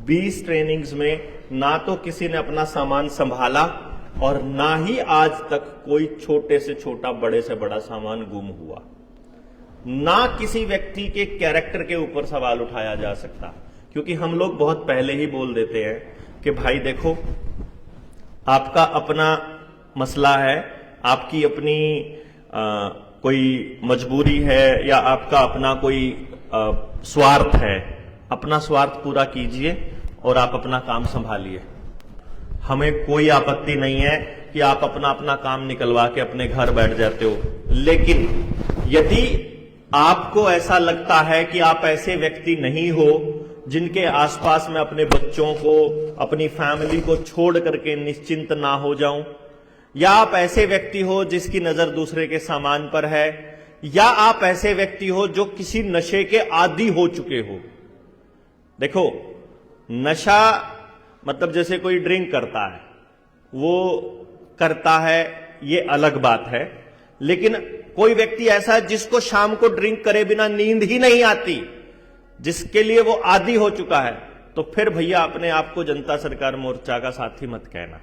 20 trainings में ना तो किसी ने अपना सामान संभाला और ना ही आज तक कोई छोटे से छोटा बड़े से बड़ा सामान गुम हुआ। ना किसी व्यक्ति के कैरेक्टर के ऊपर सवाल उठाया जा सकता, क्योंकि हम लोग बहुत पहले ही बोल देते हैं कि भाई देखो, आपका अपना मसला है, आपकी अपनी कोई मजबूरी है या आपका अपना कोई स्वार्थ है, अपना स्वार्थ पूरा कीजिए और आप अपना काम संभालिए। हमें कोई आपत्ति नहीं है कि आप अपना अपना काम निकलवा के अपने घर बैठ जाते हो, लेकिन यदि आपको ऐसा लगता है कि आप ऐसे व्यक्ति नहीं हो जिनके आसपास में अपने बच्चों को, अपनी फैमिली को छोड़ करके निश्चिंत ना हो जाऊं, या आप ऐसे व्यक्ति हो जिसकी नजर दूसरे के सामान पर है, या आप ऐसे व्यक्ति हो जो किसी नशे के आदी हो चुके हो। देखो, नशा मतलब जैसे कोई ड्रिंक करता है, वो करता है, ये अलग बात है, लेकिन कोई व्यक्ति ऐसा है जिसको शाम को ड्रिंक करे बिना नींद ही नहीं आती, जिसके लिए वो आदी हो चुका है, तो फिर भैया अपने आप को जनता सरकार मोर्चा का साथी मत कहना।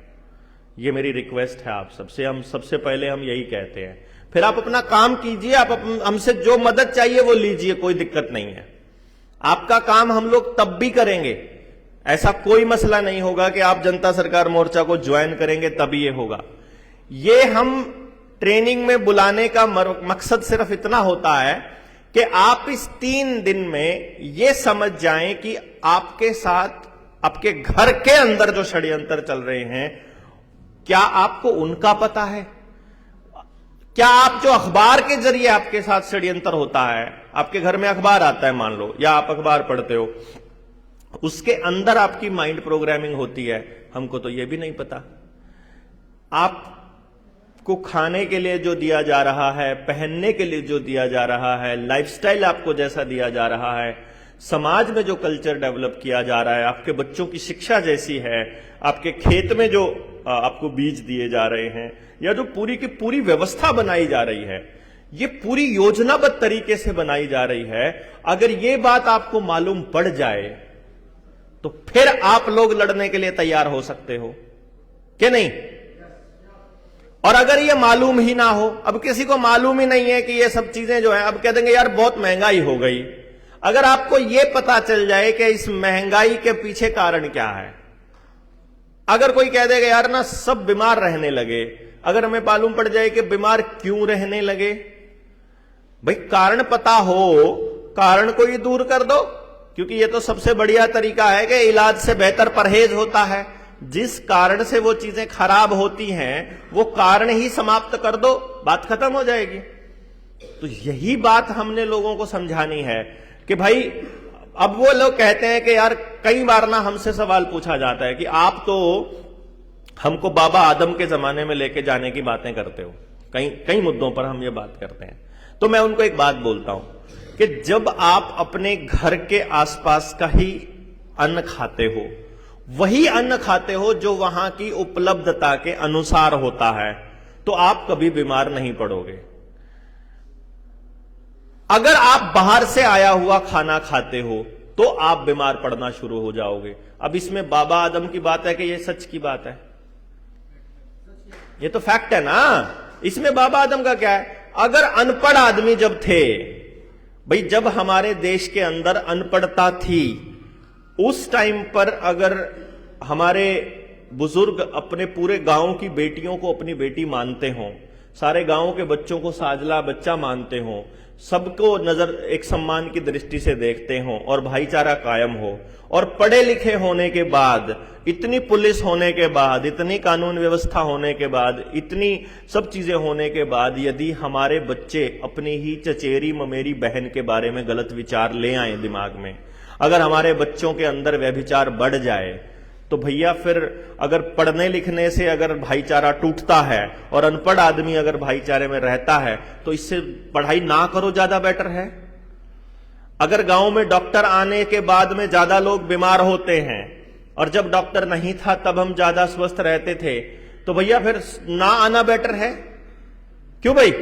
ये मेरी रिक्वेस्ट है आप सबसे, हम सबसे पहले हम यही कहते हैं। फिर आप अपना काम कीजिए, आप हमसे जो मदद चाहिए वो लीजिए, कोई दिक्कत नहीं है। आपका काम हम लोग तब भी करेंगे, ऐसा कोई मसला नहीं होगा कि आप जनता सरकार मोर्चा को ज्वाइन करेंगे तभी ये होगा। ये हम ट्रेनिंग में बुलाने का मकसद सिर्फ इतना होता है कि आप इस 3 दिन में ये समझ जाएं कि आपके साथ, आपके घर के अंदर जो षड्यंत्र चल रहे हैं, क्या आपको उनका पता है? क्या आप जो अखबार के जरिए आपके साथ षड्यंत्र होता है, आपके घर में अखबार आता है मान लो, या आप अखबार पढ़ते हो, उसके अंदर आपकी माइंड प्रोग्रामिंग होती है, हमको तो यह भी नहीं पता। आपको खाने के लिए जो दिया जा रहा है, पहनने के लिए जो दिया जा रहा है, लाइफस्टाइल आपको जैसा दिया जा रहा है, समाज में जो कल्चर डेवलप किया जा रहा है, आपके बच्चों की शिक्षा जैसी है, आपके खेत में जो आपको बीज दिए जा रहे हैं, या जो पूरी की पूरी व्यवस्था बनाई जा रही है, ये पूरी योजनाबद्ध तरीके से बनाई जा रही है। अगर ये बात आपको मालूम पड़ जाए तो फिर आप लोग लड़ने के लिए तैयार हो सकते हो कि नहीं? और अगर ये मालूम ही ना हो, अब किसी को मालूम ही नहीं है कि ये सब चीजें जो है, अब कह देंगे यार बहुत महंगाई हो गई। अगर आपको ये पता चल जाए कि इस महंगाई के पीछे कारण क्या है, अगर कोई कह देगा यार ना सब बीमार रहने लगे, अगर हमें मालूम पड़ जाए कि बीमार क्यों रहने लगे, भाई कारण पता हो, कारण को ही दूर कर दो, क्योंकि ये तो सबसे बढ़िया तरीका है कि इलाज से बेहतर परहेज होता है। जिस कारण से वो चीजें खराब होती हैं, वो कारण ही समाप्त कर दो, बात खत्म हो जाएगी। तो यही बात हमने लोगों को समझानी है कि भाई, अब वो लोग कहते हैं कि यार, कई बार ना हमसे सवाल पूछा जाता है कि आप तो हमको बाबा आदम के जमाने में लेके जाने की बातें करते हो, कई मुद्दों पर हम ये बात करते हैं। तो मैं उनको एक बात बोलता हूं कि जब आप अपने घर के आसपास का ही अन्न खाते हो, वही अन्न खाते हो जो वहां की उपलब्धता के अनुसार होता है, तो आप कभी बीमार नहीं पड़ोगे। अगर आप बाहर से आया हुआ खाना खाते हो तो आप बीमार पड़ना शुरू हो जाओगे। अब इसमें बाबा आदम की बात है कि यह सच की बात है, ये तो फैक्ट है ना। इसमें बाबा आदम का क्या है? अगर अनपढ़ आदमी जब थे, भाई जब हमारे देश के अंदर अनपढ़ता थी, उस टाइम पर अगर हमारे बुजुर्ग अपने पूरे गांव की बेटियों को अपनी बेटी मानते हों, सारे गांव के बच्चों को साजला बच्चा मानते हों, सबको नजर एक सम्मान की दृष्टि से देखते हों और भाईचारा कायम हो, और पढ़े लिखे होने के बाद, इतनी पुलिस होने के बाद, इतनी कानून व्यवस्था होने के बाद, इतनी सब चीजें होने के बाद, यदि हमारे बच्चे अपनी ही चचेरी ममेरी बहन के बारे में गलत विचार ले आए दिमाग में, अगर हमारे बच्चों के अंदर व्यभिचार बढ़ जाए, तो भैया फिर अगर पढ़ने लिखने से अगर भाईचारा टूटता है और अनपढ़ आदमी अगर भाईचारे में रहता है, तो इससे पढ़ाई ना करो ज्यादा बेटर है। अगर गांव में डॉक्टर आने के बाद में ज्यादा लोग बीमार होते हैं और जब डॉक्टर नहीं था तब हम ज्यादा स्वस्थ रहते थे, तो भैया फिर ना आना बेटर है। क्यों भाई?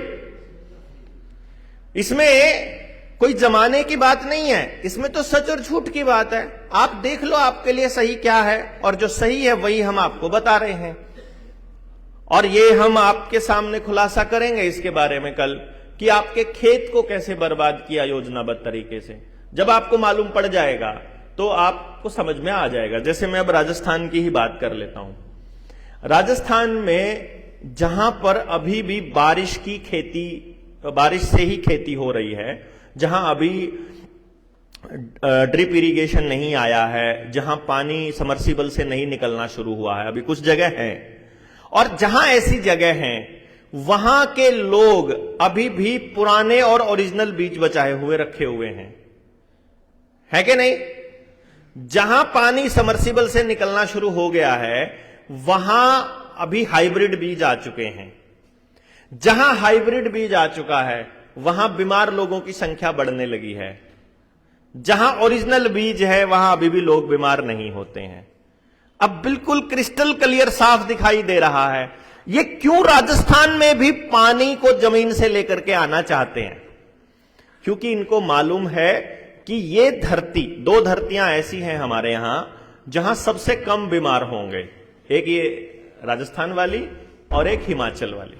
इसमें कोई जमाने की बात नहीं है, इसमें तो सच और झूठ की बात है। आप देख लो आपके लिए सही क्या है, और जो सही है वही हम आपको बता रहे हैं। और ये हम आपके सामने खुलासा करेंगे इसके बारे में कल, कि आपके खेत को कैसे बर्बाद किया योजनाबद्ध तरीके से। जब आपको मालूम पड़ जाएगा तो आपको समझ में आ जाएगा। जैसे मैं अब राजस्थान की ही बात कर लेता हूं। राजस्थान में जहां पर अभी भी बारिश से ही खेती हो रही है, जहां अभी ड्रिप इरिगेशन नहीं आया है, जहां पानी समर्सिबल से नहीं निकलना शुरू हुआ है, अभी कुछ जगह है, और जहां ऐसी जगह हैं वहां के लोग अभी भी पुराने और ओरिजिनल बीज बचाए हुए रखे हुए हैं, है कि नहीं? जहां पानी समर्सिबल से निकलना शुरू हो गया है वहां अभी हाइब्रिड बीज आ चुके हैं। जहां हाइब्रिड बीज आ चुका है वहां बीमार लोगों की संख्या बढ़ने लगी है। जहां ओरिजिनल बीज है वहां अभी भी लोग बीमार नहीं होते हैं। अब बिल्कुल क्रिस्टल क्लियर साफ दिखाई दे रहा है। ये क्यों राजस्थान में भी पानी को जमीन से लेकर के आना चाहते हैं? क्योंकि इनको मालूम है कि ये धरती, दो धरतियां ऐसी हैं हमारे यहां जहां सबसे कम बीमार होंगे, एक ये राजस्थान वाली और एक हिमाचल वाली,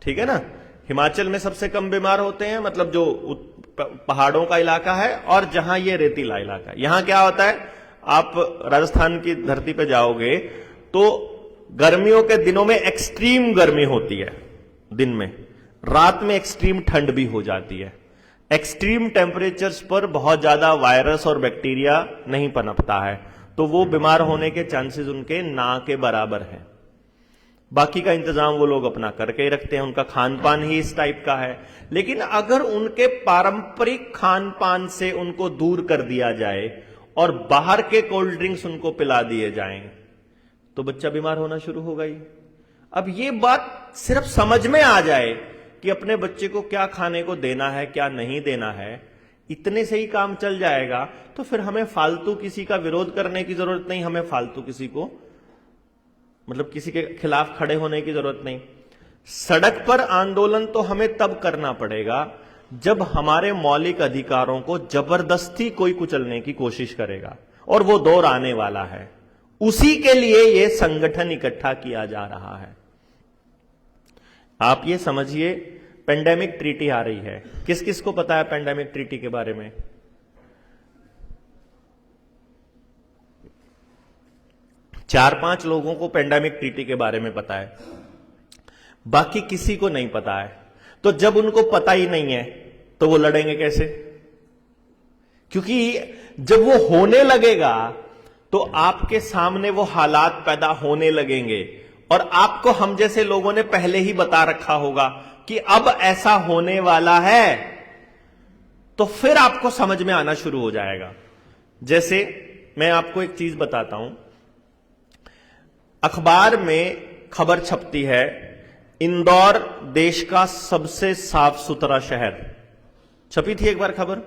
ठीक है ना? हिमाचल में सबसे कम बीमार होते हैं, मतलब जो पहाड़ों का इलाका है, और जहां ये रेतीला इलाका है। यहां क्या होता है, आप राजस्थान की धरती पे जाओगे तो गर्मियों के दिनों में एक्सट्रीम गर्मी होती है दिन में, रात में एक्सट्रीम ठंड भी हो जाती है। एक्सट्रीम टेम्परेचर्स पर बहुत ज्यादा वायरस और बैक्टीरिया नहीं पनपता है, तो वो बीमार होने के चांसेस उनके ना के बराबर हैं। बाकी का इंतजाम वो लोग अपना करके ही रखते हैं, उनका खान पान ही इस टाइप का है। लेकिन अगर उनके पारंपरिक खान पान से उनको दूर कर दिया जाए और बाहर के कोल्ड ड्रिंक्स उनको पिला दिए जाएं तो बच्चा बीमार होना शुरू होगा ही। अब ये बात सिर्फ समझ में आ जाए कि अपने बच्चे को क्या खाने को देना है, क्या नहीं देना है, इतने से ही काम चल जाएगा। तो फिर हमें फालतू किसी का विरोध करने की जरूरत नहीं, हमें फालतू किसी को, मतलब किसी के खिलाफ खड़े होने की जरूरत नहीं। सड़क पर आंदोलन तो हमें तब करना पड़ेगा जब हमारे मौलिक अधिकारों को जबरदस्ती कोई कुचलने की कोशिश करेगा, और वो दौर आने वाला है। उसी के लिए यह संगठन इकट्ठा किया जा रहा है। आप ये समझिए, पेंडेमिक ट्रीटी आ रही है। किस किस को पता है पेंडेमिक ट्रीटी के बारे में? चार पांच लोगों को पेंडेमिक ट्रीटी के बारे में पता है, बाकी किसी को नहीं पता है। तो जब उनको पता ही नहीं है तो वो लड़ेंगे कैसे? क्योंकि जब वो होने लगेगा तो आपके सामने वो हालात पैदा होने लगेंगे, और आपको हम जैसे लोगों ने पहले ही बता रखा होगा कि अब ऐसा होने वाला है, तो फिर आपको समझ में आना शुरू हो जाएगा। जैसे मैं आपको एक चीज बताता हूं, अखबार में खबर छपती है, इंदौर देश का सबसे साफ सुथरा शहर। छपी थी एक बार खबर,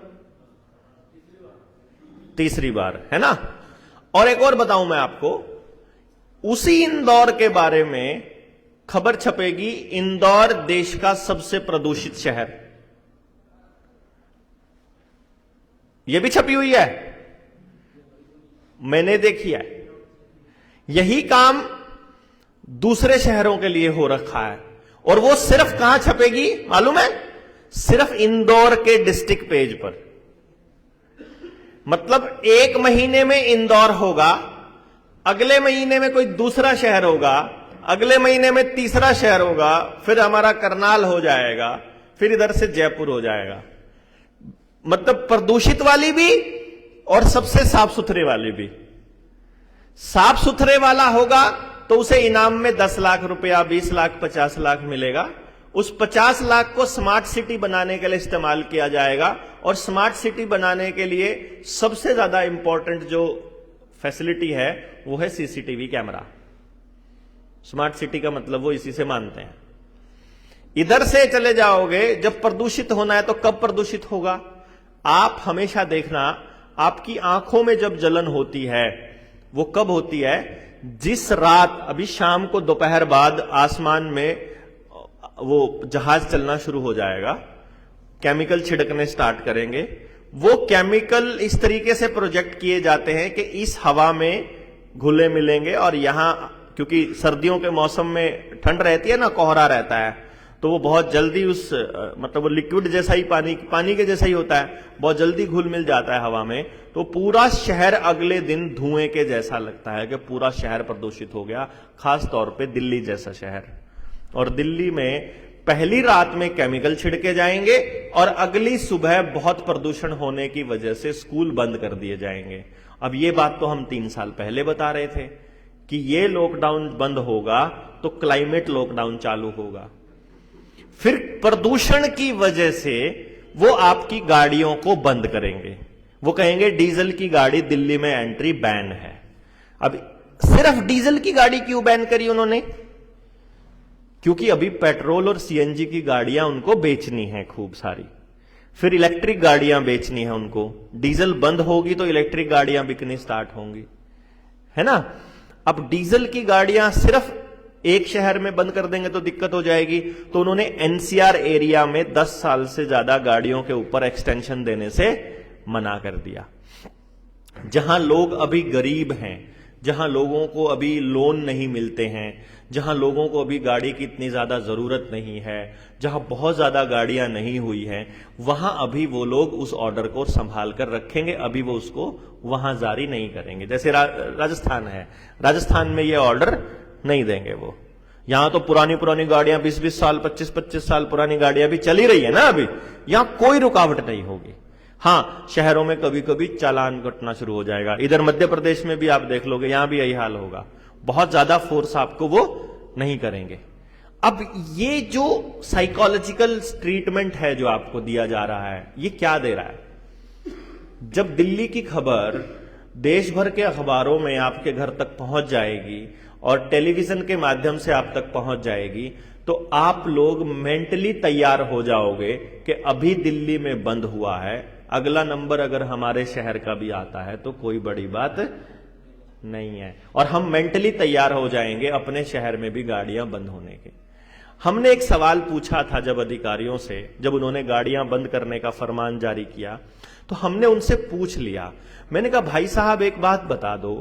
तीसरी बार, है ना? और एक और बताऊं मैं आपको, उसी इंदौर के बारे में खबर छपेगी, इंदौर देश का सबसे प्रदूषित शहर। यह भी छपी हुई है, मैंने देखी है। यही काम दूसरे शहरों के लिए हो रखा है, और वो सिर्फ कहां छपेगी मालूम है? सिर्फ इंदौर के डिस्ट्रिक्ट पेज पर। मतलब एक महीने में इंदौर होगा, अगले महीने में कोई दूसरा शहर होगा, अगले महीने में तीसरा शहर होगा, फिर हमारा करनाल हो जाएगा, फिर इधर से जयपुर हो जाएगा। मतलब प्रदूषित वाली भी और सबसे साफ सुथरे वाली भी। साफ सुथरे वाला होगा तो उसे इनाम में 10 लाख रुपया, 20 लाख, 50 लाख मिलेगा। उस 50 लाख को स्मार्ट सिटी बनाने के लिए इस्तेमाल किया जाएगा, और स्मार्ट सिटी बनाने के लिए सबसे ज्यादा इंपॉर्टेंट जो फैसिलिटी है वो है सीसीटीवी कैमरा। स्मार्ट सिटी का मतलब वो इसी से मानते हैं। इधर से चले जाओगे, जब प्रदूषित होना है तो कब प्रदूषित होगा? आप हमेशा देखना, आपकी आंखों में जब जलन होती है वो कब होती है? जिस रात, अभी शाम को दोपहर बाद आसमान में वो जहाज चलना शुरू हो जाएगा, केमिकल छिड़कने स्टार्ट करेंगे। वो केमिकल इस तरीके से प्रोजेक्ट किए जाते हैं कि इस हवा में घुले मिलेंगे, और यहां क्योंकि सर्दियों के मौसम में ठंड रहती है ना, कोहरा रहता है, तो वो बहुत जल्दी उस मतलब वो लिक्विड जैसा ही पानी के जैसा ही होता है, बहुत जल्दी घुल मिल जाता है हवा में। तो पूरा शहर अगले दिन धुएं के जैसा लगता है कि पूरा शहर प्रदूषित हो गया, खास तौर पे दिल्ली जैसा शहर। और दिल्ली में पहली रात में केमिकल छिड़के जाएंगे और अगली सुबह बहुत प्रदूषण होने की वजह से स्कूल बंद कर दिए जाएंगे। अब ये बात तो हम 3 साल पहले बता रहे थे कि ये लॉकडाउन बंद होगा तो क्लाइमेट लॉकडाउन चालू होगा। फिर प्रदूषण की वजह से वो आपकी गाड़ियों को बंद करेंगे, वो कहेंगे डीजल की गाड़ी दिल्ली में एंट्री बैन है। अब सिर्फ डीजल की गाड़ी क्यों बैन करी उन्होंने? क्योंकि अभी पेट्रोल और सीएनजी की गाड़ियां उनको बेचनी है खूब सारी, फिर इलेक्ट्रिक गाड़ियां बेचनी है उनको। डीजल बंद होगी तो इलेक्ट्रिक गाड़ियां बिकनी स्टार्ट होंगी, है ना। अब डीजल की गाड़ियां सिर्फ एक शहर में बंद कर देंगे तो दिक्कत हो जाएगी, तो उन्होंने एनसीआर एरिया में 10 साल से ज्यादा गाड़ियों के ऊपर एक्सटेंशन देने से मना कर दिया। जहां लोग अभी गरीब हैं, जहां लोगों को अभी लोन नहीं मिलते हैं, जहां लोगों को अभी गाड़ी की इतनी ज्यादा जरूरत नहीं है, जहां बहुत ज्यादा गाड़ियां नहीं हुई हैं, वहां अभी वो लोग उस ऑर्डर को संभाल कर रखेंगे, अभी वो उसको वहां जारी नहीं करेंगे। जैसे राजस्थान है, राजस्थान में ये ऑर्डर नहीं देंगे वो। यहां तो पुरानी पुरानी गाड़ियां 20-20 साल 25-25 साल पुरानी गाड़ियां भी चली रही है ना, अभी यहां कोई रुकावट नहीं होगी। हां, शहरों में कभी कभी चालान कटना शुरू हो जाएगा। इधर मध्य प्रदेश में भी आप देख लोगे, यहां भी यही हाल होगा, बहुत ज्यादा फोर्स आपको वो नहीं करेंगे। अब ये जो साइकोलॉजिकल ट्रीटमेंट है जो आपको दिया जा रहा है, ये क्या दे रहा है? जब दिल्ली की खबर देश भर के अखबारों में आपके घर तक पहुंच जाएगी और टेलीविजन के माध्यम से आप तक पहुंच जाएगी, तो आप लोग मेंटली तैयार हो जाओगे कि अभी दिल्ली में बंद हुआ है, अगला नंबर अगर हमारे शहर का भी आता है तो कोई बड़ी बात नहीं है, और हम मेंटली तैयार हो जाएंगे अपने शहर में भी गाड़ियां बंद होने के। हमने एक सवाल पूछा था जब अधिकारियों से, जब उन्होंने गाड़ियां बंद करने का फरमान जारी किया, तो हमने उनसे पूछ लिया, मैंने कहा भाई साहब एक बात बता दो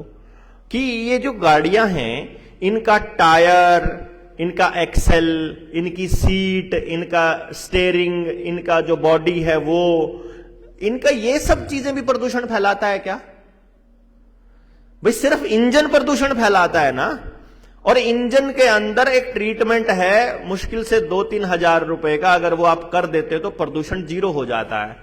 कि ये जो गाड़ियां हैं, इनका टायर, इनका एक्सेल, इनकी सीट, इनका स्टेयरिंग, इनका जो बॉडी है वो, इनका ये सब चीजें भी प्रदूषण फैलाता है क्या? भाई सिर्फ इंजन प्रदूषण फैलाता है ना, और इंजन के अंदर एक ट्रीटमेंट है मुश्किल से 2-3 हजार रुपए का, अगर वो आप कर देते तो प्रदूषण जीरो हो जाता है।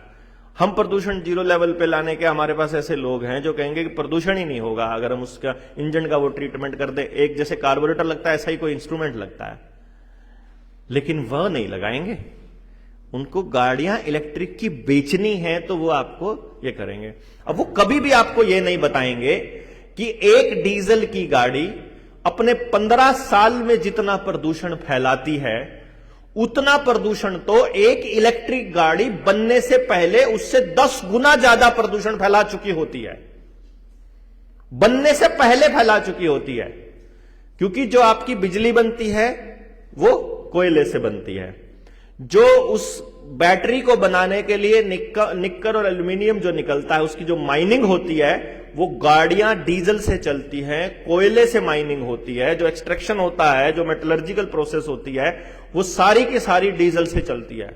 हम प्रदूषण जीरो लेवल पे लाने के, हमारे पास ऐसे लोग हैं जो कहेंगे कि प्रदूषण ही नहीं होगा अगर हम उसका इंजन का वो ट्रीटमेंट कर दें। एक जैसे कार्बोरेटर लगता है ऐसा ही कोई इंस्ट्रूमेंट लगता है, लेकिन वह नहीं लगाएंगे। उनको गाड़ियां इलेक्ट्रिक की बेचनी है तो वो आपको ये करेंगे। अब वो कभी भी आपको ये नहीं बताएंगे कि एक डीजल की गाड़ी अपने 15 साल में जितना प्रदूषण फैलाती है, उतना प्रदूषण तो एक इलेक्ट्रिक गाड़ी बनने से पहले उससे 10 गुना ज्यादा प्रदूषण फैला चुकी होती है, बनने से पहले फैला चुकी होती है। क्योंकि जो आपकी बिजली बनती है वो कोयले से बनती है, जो उस बैटरी को बनाने के लिए निक्कर और एल्यूमिनियम जो निकलता है, उसकी जो माइनिंग होती है, वो गाड़ियां डीजल से चलती हैं, कोयले से माइनिंग होती है, जो एक्सट्रैक्शन होता है, जो मेटलर्जिकल प्रोसेस होती है, वो सारी की सारी डीजल से चलती है।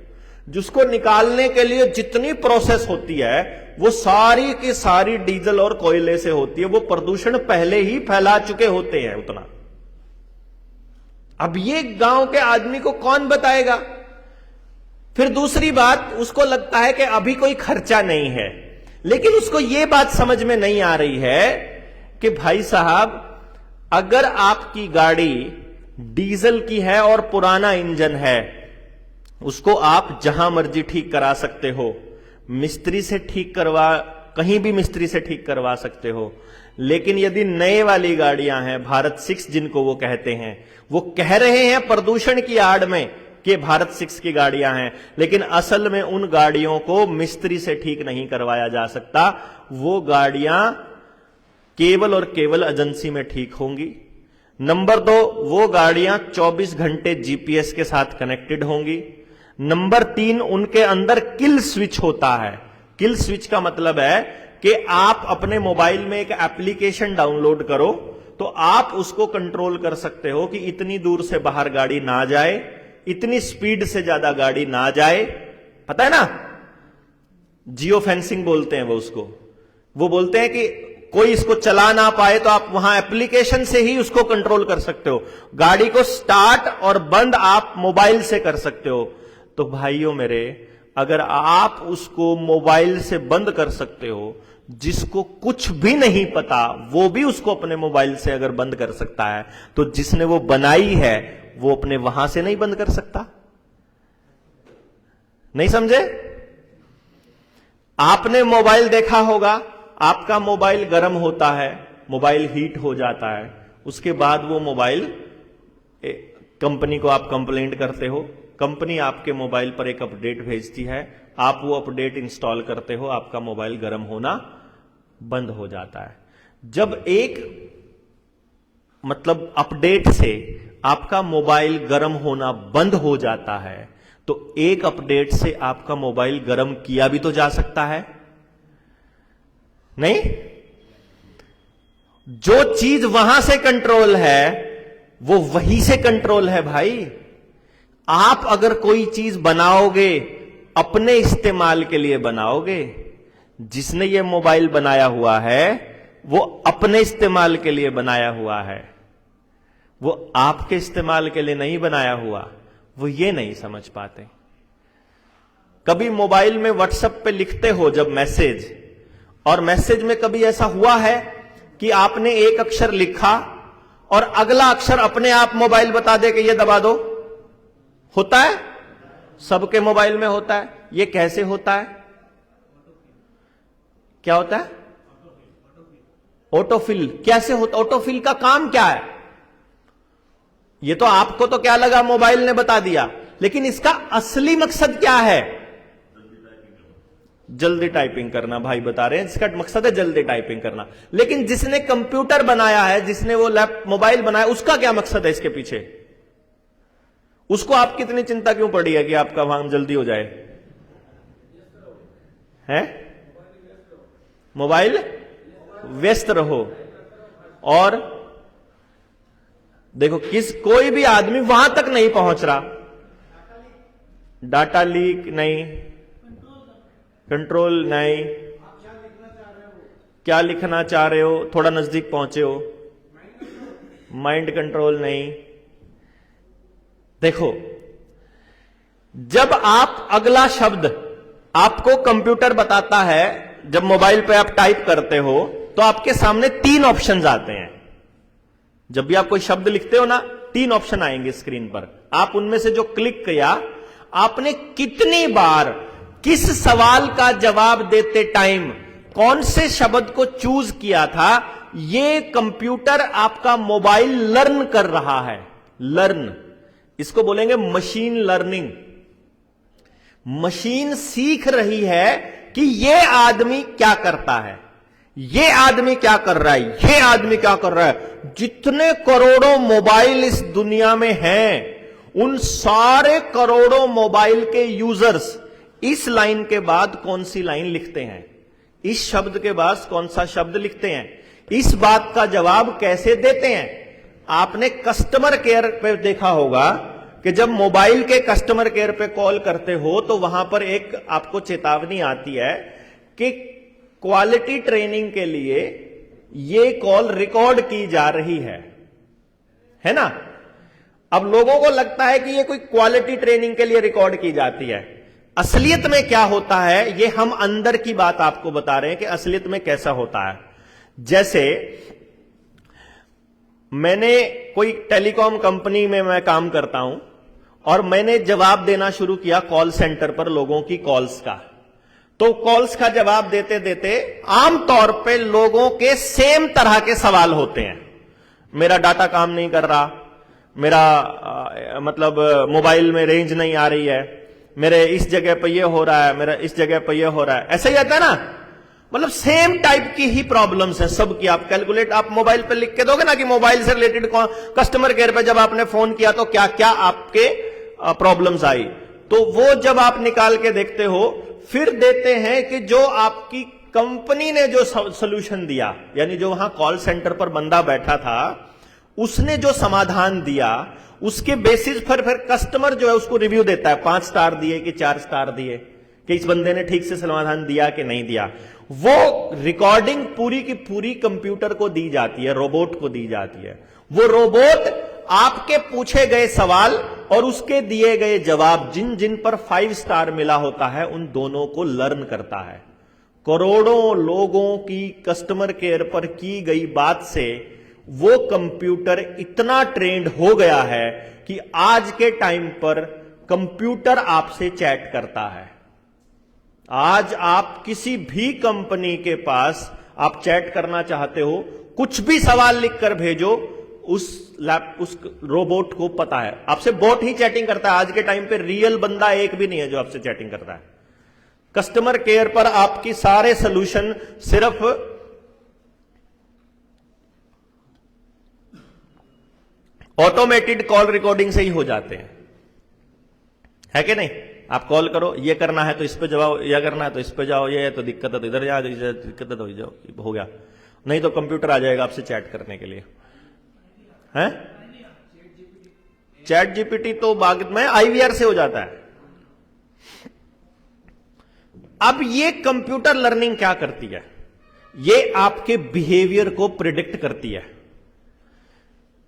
जिसको निकालने के लिए जितनी प्रोसेस होती है वो सारी की सारी डीजल और कोयले से होती है। वो प्रदूषण पहले ही फैला चुके होते हैं उतना। अब ये गांव के आदमी को कौन बताएगा? फिर दूसरी बात, उसको लगता है कि अभी कोई खर्चा नहीं है, लेकिन उसको यह बात समझ में नहीं आ रही है कि भाई साहब, अगर आपकी गाड़ी डीजल की है और पुराना इंजन है, उसको आप जहां मर्जी ठीक करा सकते हो, मिस्त्री से ठीक करवा, कहीं भी मिस्त्री से ठीक करवा सकते हो। लेकिन यदि नए वाली गाड़ियां हैं, भारत 6 जिनको वो कहते हैं, वो कह रहे हैं प्रदूषण की आड़ में कि भारत 6 की गाड़ियां हैं, लेकिन असल में उन गाड़ियों को मिस्त्री से ठीक नहीं करवाया जा सकता। वो गाड़ियां केवल और केवल एजेंसी में ठीक होंगी। नंबर 2, वो गाड़ियां 24 घंटे जीपीएस के साथ कनेक्टेड होंगी। नंबर 3, उनके अंदर किल स्विच होता है। किल स्विच का मतलब है कि आप अपने मोबाइल में एक एप्लीकेशन डाउनलोड करो तो आप उसको कंट्रोल कर सकते हो कि इतनी दूर से बाहर गाड़ी ना जाए, इतनी स्पीड से ज्यादा गाड़ी ना जाए। पता है ना, जियो फेंसिंग बोलते हैं वो उसको। वो बोलते हैं कि कोई इसको चला ना पाए तो आप वहां एप्लीकेशन से ही उसको कंट्रोल कर सकते हो। गाड़ी को स्टार्ट और बंद आप मोबाइल से कर सकते हो। तो भाइयों मेरे, अगर आप उसको मोबाइल से बंद कर सकते हो, जिसको कुछ भी नहीं पता वो भी उसको अपने मोबाइल से अगर बंद कर सकता है, तो जिसने वो बनाई है वो अपने वहां से नहीं बंद कर सकता? नहीं समझे? आपने मोबाइल देखा होगा, आपका मोबाइल गर्म होता है, मोबाइल हीट हो जाता है, उसके बाद वो मोबाइल कंपनी को आप कंप्लेंट करते हो, कंपनी आपके मोबाइल पर एक अपडेट भेजती है, आप वो अपडेट इंस्टॉल करते हो, आपका मोबाइल गर्म होना बंद हो जाता है। जब एक मतलब अपडेट से आपका मोबाइल गर्म होना बंद हो जाता है, तो एक अपडेट से आपका मोबाइल गर्म किया भी तो जा सकता है, नहीं? जो चीज वहां से कंट्रोल है वो वहीं से कंट्रोल है भाई। आप अगर कोई चीज बनाओगे, अपने इस्तेमाल के लिए बनाओगे, जिसने ये मोबाइल बनाया हुआ है वो अपने इस्तेमाल के लिए बनाया हुआ है, वो आपके इस्तेमाल के लिए नहीं बनाया हुआ। वो ये नहीं समझ पाते। कभी मोबाइल में व्हाट्सएप पे लिखते हो जब मैसेज, और मैसेज में कभी ऐसा हुआ है कि आपने एक अक्षर लिखा और अगला अक्षर अपने आप मोबाइल बता दे कि ये दबा दो? होता है, सबके मोबाइल में होता है। ये कैसे होता है? क्या होता है? ऑटोफिल। कैसे होता? ऑटोफिल का काम क्या है? ये तो आपको तो क्या लगा, मोबाइल ने बता दिया, लेकिन इसका असली मकसद क्या है? जल्दी टाइपिंग करना। भाई बता रहे हैं इसका मकसद है जल्दी टाइपिंग करना। लेकिन जिसने कंप्यूटर बनाया है, जिसने वो मोबाइल बनाया, उसका क्या मकसद है इसके पीछे? उसको आप कितनी चिंता क्यों पड़ी है कि आपका वहां जल्दी हो जाए? हैं? मोबाइल व्यस्त रहो। और देखो, कोई भी आदमी वहां तक नहीं पहुंच रहा। डाटा लीक नहीं, कंट्रोल नहीं। क्या लिखना चाह रहे हो? थोड़ा नजदीक पहुंचे हो। माइंड कंट्रोल नहीं। देखो, जब आप अगला शब्द आपको कंप्यूटर बताता है, जब मोबाइल पे आप टाइप करते हो तो आपके सामने 3 ऑप्शंस आते हैं। जब भी आप कोई शब्द लिखते हो ना, 3 ऑप्शन आएंगे स्क्रीन पर। आप उनमें से जो क्लिक किया, आपने कितनी बार किस सवाल का जवाब देते टाइम कौन से शब्द को चूज किया था, ये कंप्यूटर आपका मोबाइल लर्न कर रहा है। लर्न, इसको बोलेंगे मशीन लर्निंग। मशीन सीख रही है कि ये आदमी क्या करता है, ये आदमी क्या कर रहा है, ये आदमी क्या कर रहा है। जितने करोड़ों मोबाइल इस दुनिया में हैं, उन सारे करोड़ों मोबाइल के यूजर्स इस लाइन के बाद कौन सी लाइन लिखते हैं, इस शब्द के बाद कौन सा शब्द लिखते हैं, इस बात का जवाब कैसे देते हैं। आपने कस्टमर केयर पे देखा होगा कि जब मोबाइल के कस्टमर केयर पे कॉल करते हो तो वहां पर एक आपको चेतावनी आती है कि क्वालिटी ट्रेनिंग के लिए ये कॉल रिकॉर्ड की जा रही है ना। अब लोगों को लगता है कि ये कोई क्वालिटी ट्रेनिंग के लिए रिकॉर्ड की जाती है। असलियत में क्या होता है, ये हम अंदर की बात आपको बता रहे हैं कि असलियत में कैसा होता है। जैसे मैंने कोई टेलीकॉम कंपनी में मैं काम करता हूं और मैंने जवाब देना शुरू किया कॉल सेंटर पर लोगों की कॉल्स का। तो कॉल्स का जवाब देते देते आमतौर पे लोगों के सेम तरह के सवाल होते हैं। मेरा डाटा काम नहीं कर रहा, मेरा मतलब मोबाइल में रेंज नहीं आ रही है, मेरे इस जगह पे ये हो रहा है, मेरा इस जगह पे ये हो रहा है। ऐसा ही आता है ना, मतलब सेम टाइप की ही प्रॉब्लम्स हैं सबकी। आप कैलकुलेट, आप मोबाइल पे लिख के दोगे ना कि मोबाइल से रिलेटेड कस्टमर केयर पे जब आपने फोन किया तो क्या क्या आपके प्रॉब्लम्स आई, तो वो जब आप निकाल के देखते हो, फिर देते हैं कि जो आपकी कंपनी ने जो सोल्यूशन दिया, यानी जो वहां कॉल सेंटर पर बंदा बैठा था उसने जो समाधान दिया, उसके बेसिस पर फिर कस्टमर जो है उसको रिव्यू देता है, 5 स्टार दिए कि 4 स्टार दिए, कि इस बंदे ने ठीक से समाधान दिया कि नहीं दिया। वो रिकॉर्डिंग पूरी की पूरी कंप्यूटर को दी जाती है, रोबोट को दी जाती है। वो रोबोट आपके पूछे गए सवाल और उसके दिए गए जवाब, जिन जिन पर 5 स्टार मिला होता है, उन दोनों को लर्न करता है। करोड़ों लोगों की कस्टमर केयर पर की गई बात से वो कंप्यूटर इतना ट्रेंड हो गया है कि आज के टाइम पर कंप्यूटर आपसे चैट करता है। आज आप किसी भी कंपनी के पास आप चैट करना चाहते हो, कुछ भी सवाल लिखकर भेजो, उस रोबोट को पता है, आपसे बॉट ही चैटिंग करता है। आज के टाइम पे रियल बंदा एक भी नहीं है जो आपसे चैटिंग करता है। कस्टमर केयर पर आपकी सारे सोल्यूशन सिर्फ ऑटोमेटेड कॉल रिकॉर्डिंग से ही हो जाते हैं, है कि नहीं? आप कॉल करो, ये करना है तो इस पे जाओ, यह करना है तो इस पे जाओ, ये तो दिक्कत है तो इधर जाओ, दिक्कत है तो जाओ, हो गया। नहीं तो कंप्यूटर आ जाएगा आपसे चैट करने के लिए, है? चैट जीपीटी तो बाद में आईवीआर से हो जाता है। अब ये कंप्यूटर लर्निंग क्या करती है? ये आपके बिहेवियर को प्रिडिक्ट करती है।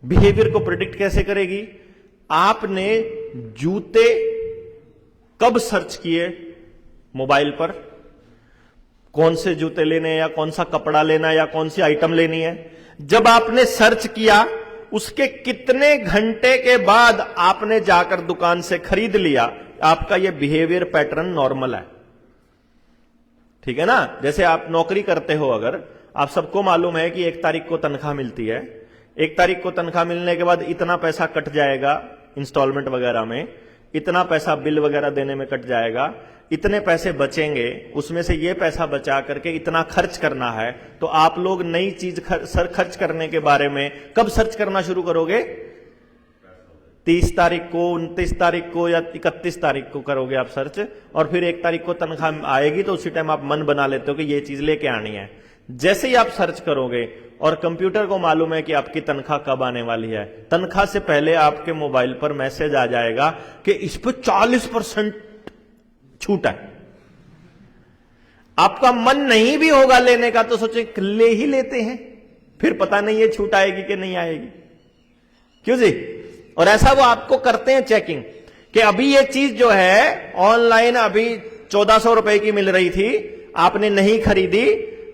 बिहेवियर को प्रिडिक्ट कैसे करेगी? आपने जूते कब सर्च किए मोबाइल पर, कौन से जूते लेने या कौन सा कपड़ा लेना या कौन सी आइटम लेनी है, जब आपने सर्च किया उसके कितने घंटे के बाद आपने जाकर दुकान से खरीद लिया, आपका यह बिहेवियर पैटर्न नॉर्मल है। ठीक है ना? जैसे आप नौकरी करते हो, अगर आप सबको मालूम है कि 1 तारीख को तनख्वाह मिलती है, 1 तारीख को तनख्वाह मिलने के बाद इतना पैसा कट जाएगा इंस्टॉलमेंट वगैरह में, इतना पैसा बिल वगैरह देने में कट जाएगा, इतने पैसे बचेंगे, उसमें से ये पैसा बचा करके इतना खर्च करना है। तो आप लोग नई चीज खर्च करने के बारे में कब सर्च करना शुरू करोगे? 30 तारीख को, 29 तारीख को या 31 तारीख को करोगे आप सर्च, और फिर 1 तारीख को तनख्वाह आएगी तो उसी टाइम आप मन बना लेते हो कि ये चीज लेके आनी है। जैसे ही आप सर्च करोगे और कंप्यूटर को मालूम है कि आपकी तनख्वाह कब आने वाली है, तनख्वाह से पहले आपके मोबाइल पर मैसेज आ जाएगा कि इस पर 40% छूट है। आपका मन नहीं भी होगा लेने का तो सोचे ले ही लेते हैं, फिर पता नहीं ये छूट आएगी कि नहीं आएगी। क्यों जी? और ऐसा वो आपको करते हैं चेकिंग कि अभी ये चीज जो है ऑनलाइन अभी 1400 रुपए की मिल रही थी, आपने नहीं खरीदी,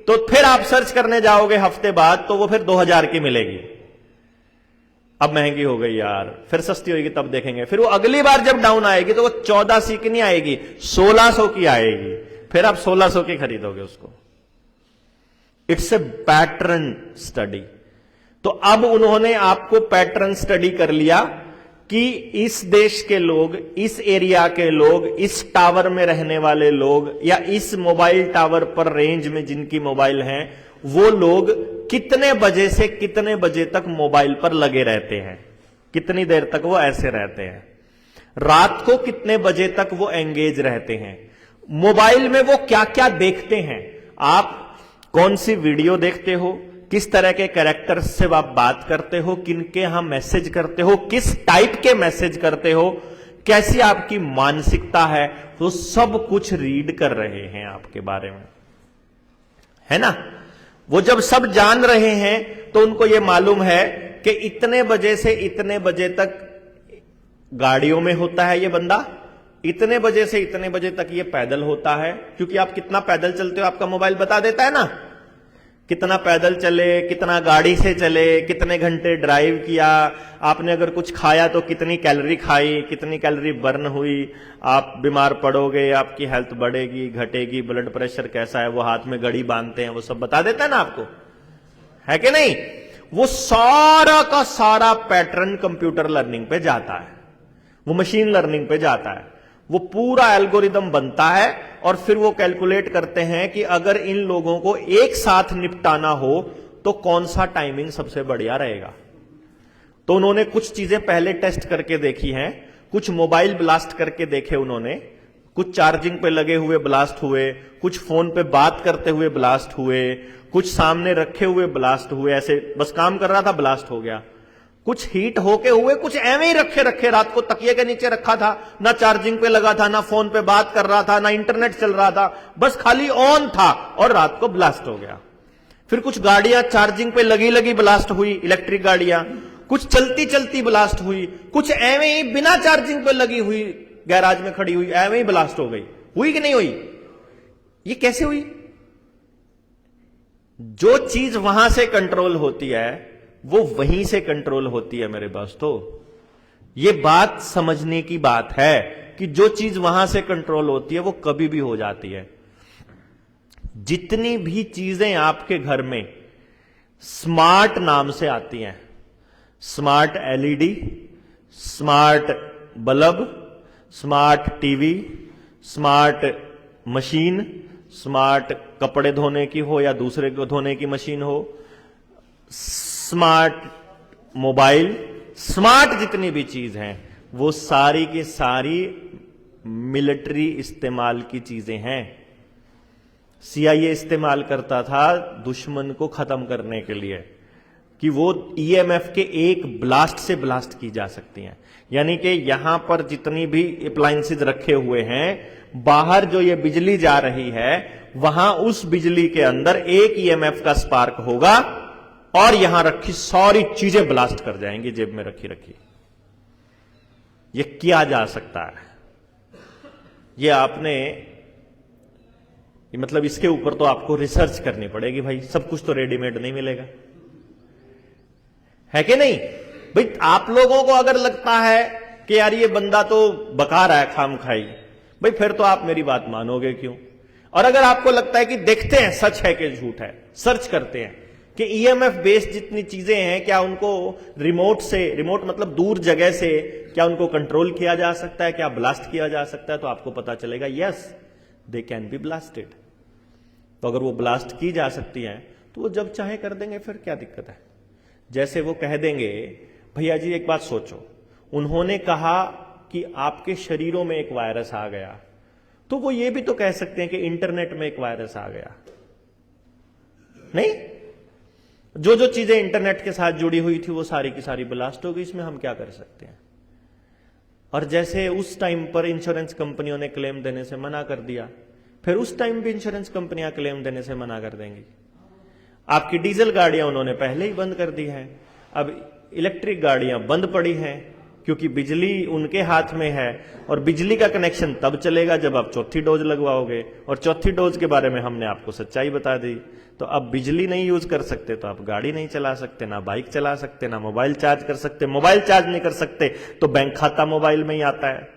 तो फिर आप सर्च करने जाओगे हफ्ते बाद तो वो फिर 2000 की मिलेगी। अब महंगी हो गई यार, फिर सस्ती होगी तब देखेंगे। फिर वो अगली बार जब डाउन आएगी तो वो 1400 की नहीं आएगी, 1600 की आएगी, फिर आप 1600 की खरीदोगे उसको। It's a pattern study. तो अब उन्होंने आपको पैटर्न स्टडी कर लिया कि इस देश के लोग, इस एरिया के लोग, इस टावर में रहने वाले लोग, या इस मोबाइल टावर पर रेंज में जिनकी मोबाइल हैं, वो लोग कितने बजे से कितने बजे तक मोबाइल पर लगे रहते हैं, कितनी देर तक वो ऐसे रहते हैं, रात को कितने बजे तक वो एंगेज रहते हैं, मोबाइल में वो क्या क्या देखते हैं, आप कौन सी वीडियो देखते हो, किस तरह के कैरेक्टर से आप बात करते हो, किनके यहां मैसेज करते हो, किस टाइप के मैसेज करते हो, कैसी आपकी मानसिकता है, वो सब कुछ रीड कर रहे हैं आपके बारे में, है ना? वो जब सब जान रहे हैं तो उनको ये मालूम है कि इतने बजे से इतने बजे तक गाड़ियों में होता है ये बंदा, इतने बजे से इतने बजे तक ये पैदल होता है, क्योंकि आप कितना पैदल चलते हो आपका मोबाइल बता देता है ना, कितना पैदल चले, कितना गाड़ी से चले, कितने घंटे ड्राइव किया, आपने अगर कुछ खाया तो कितनी कैलोरी खाई, कितनी कैलोरी बर्न हुई, आप बीमार पड़ोगे, आपकी हेल्थ बढ़ेगी घटेगी, ब्लड प्रेशर कैसा है, वो हाथ में घड़ी बांधते हैं, वो सब बता देता है ना आपको, है कि नहीं? वो सारा का सारा पैटर्न कंप्यूटर लर्निंग पे जाता है, वो मशीन लर्निंग पे जाता है, वो पूरा एल्गोरिदम बनता है और फिर वो कैलकुलेट करते हैं कि अगर इन लोगों को एक साथ निपटाना हो तो कौन सा टाइमिंग सबसे बढ़िया रहेगा। तो उन्होंने कुछ चीजें पहले टेस्ट करके देखी हैं, कुछ मोबाइल ब्लास्ट करके देखे उन्होंने, कुछ चार्जिंग पे लगे हुए ब्लास्ट हुए, कुछ फोन पे बात करते हुए ब्लास्ट हुए, कुछ सामने रखे हुए ब्लास्ट हुए, ऐसे बस काम कर रहा था ब्लास्ट हो गया। कुछ हीट होके हुए, कुछ एवं ही रखे रखे रात को तकिए के नीचे रखा था, ना चार्जिंग पे लगा था, ना फोन पे बात कर रहा था, ना इंटरनेट चल रहा था, बस खाली ऑन था और रात को ब्लास्ट हो गया। फिर कुछ गाड़ियां चार्जिंग पे लगी लगी ब्लास्ट हुई, इलेक्ट्रिक गाड़ियां, कुछ चलती चलती ब्लास्ट हुई, कुछ एवं ही बिना चार्जिंग पे लगी हुई गैराज में खड़ी हुई एवं ही ब्लास्ट हो गई। हुई कि नहीं हुई? ये कैसे हुई? जो चीज वहां से कंट्रोल होती है वो वहीं से कंट्रोल होती है मेरे दोस्तों। ये बात समझने की बात है कि जो चीज वहां से कंट्रोल होती है वो कभी भी हो जाती है। जितनी भी चीजें आपके घर में स्मार्ट नाम से आती हैं, smart LED, smart bulb, smart TV, smart machine, smart कपड़े धोने की हो या दूसरे को धोने की मशीन हो, स्मार्ट मोबाइल, स्मार्ट जितनी भी चीज हैं वो सारी की सारी मिलिट्री इस्तेमाल की चीजें हैं। सीआईए इस्तेमाल करता था दुश्मन को खत्म करने के लिए कि वो ईएमएफ के एक ब्लास्ट से ब्लास्ट की जा सकती हैं। यानी कि यहां पर जितनी भी अप्लायंसेज रखे हुए हैं, बाहर जो ये बिजली जा रही है वहां उस बिजली के अंदर एक ईएमएफ का स्पार्क होगा और यहां रखी सारी चीजें ब्लास्ट कर जाएंगी, जेब में रखी रखी। ये किया जा सकता है। ये आपने मतलब इसके ऊपर तो आपको रिसर्च करनी पड़ेगी भाई, सब कुछ तो रेडीमेड नहीं मिलेगा, है कि नहीं भाई? आप लोगों को अगर लगता है कि यार ये बंदा तो बका रहा है खाम खाई, भाई फिर तो आप मेरी बात मानोगे क्यों? और अगर आपको लगता है कि देखते हैं सच है कि झूठ है, सर्च करते हैं कि ईएमएफ बेस्ड जितनी चीजें हैं क्या उनको रिमोट से, रिमोट मतलब दूर जगह से, क्या उनको कंट्रोल किया जा सकता है, क्या ब्लास्ट किया जा सकता है, तो आपको पता चलेगा yes they can be blasted. तो अगर वो ब्लास्ट की जा सकती हैं तो वो जब चाहे कर देंगे, फिर क्या दिक्कत है? जैसे वो कह देंगे, भैया जी एक बात सोचो, उन्होंने कहा कि आपके शरीरों में एक वायरस आ गया, तो वो ये भी तो कह सकते हैं कि इंटरनेट में एक वायरस आ गया। नहीं, जो जो चीजें इंटरनेट के साथ जुड़ी हुई थी वो सारी की सारी ब्लास्ट हो गई, इसमें हम क्या कर सकते हैं? और जैसे उस टाइम पर इंश्योरेंस कंपनियों ने क्लेम देने से मना कर दिया, फिर उस टाइम भी इंश्योरेंस कंपनियां क्लेम देने से मना कर देंगी। आपकी डीजल गाड़ियां उन्होंने पहले ही बंद कर दी है, अब इलेक्ट्रिक गाड़ियां बंद पड़ी हैं क्योंकि बिजली उनके हाथ में है, और बिजली का कनेक्शन तब चलेगा जब आप चौथी डोज लगवाओगे, और चौथी डोज के बारे में हमने आपको सच्चाई बता दी। तो अब बिजली नहीं यूज कर सकते तो आप गाड़ी नहीं चला सकते, ना बाइक चला सकते, ना मोबाइल चार्ज कर सकते। मोबाइल चार्ज नहीं कर सकते तो बैंक खाता मोबाइल में ही आता है।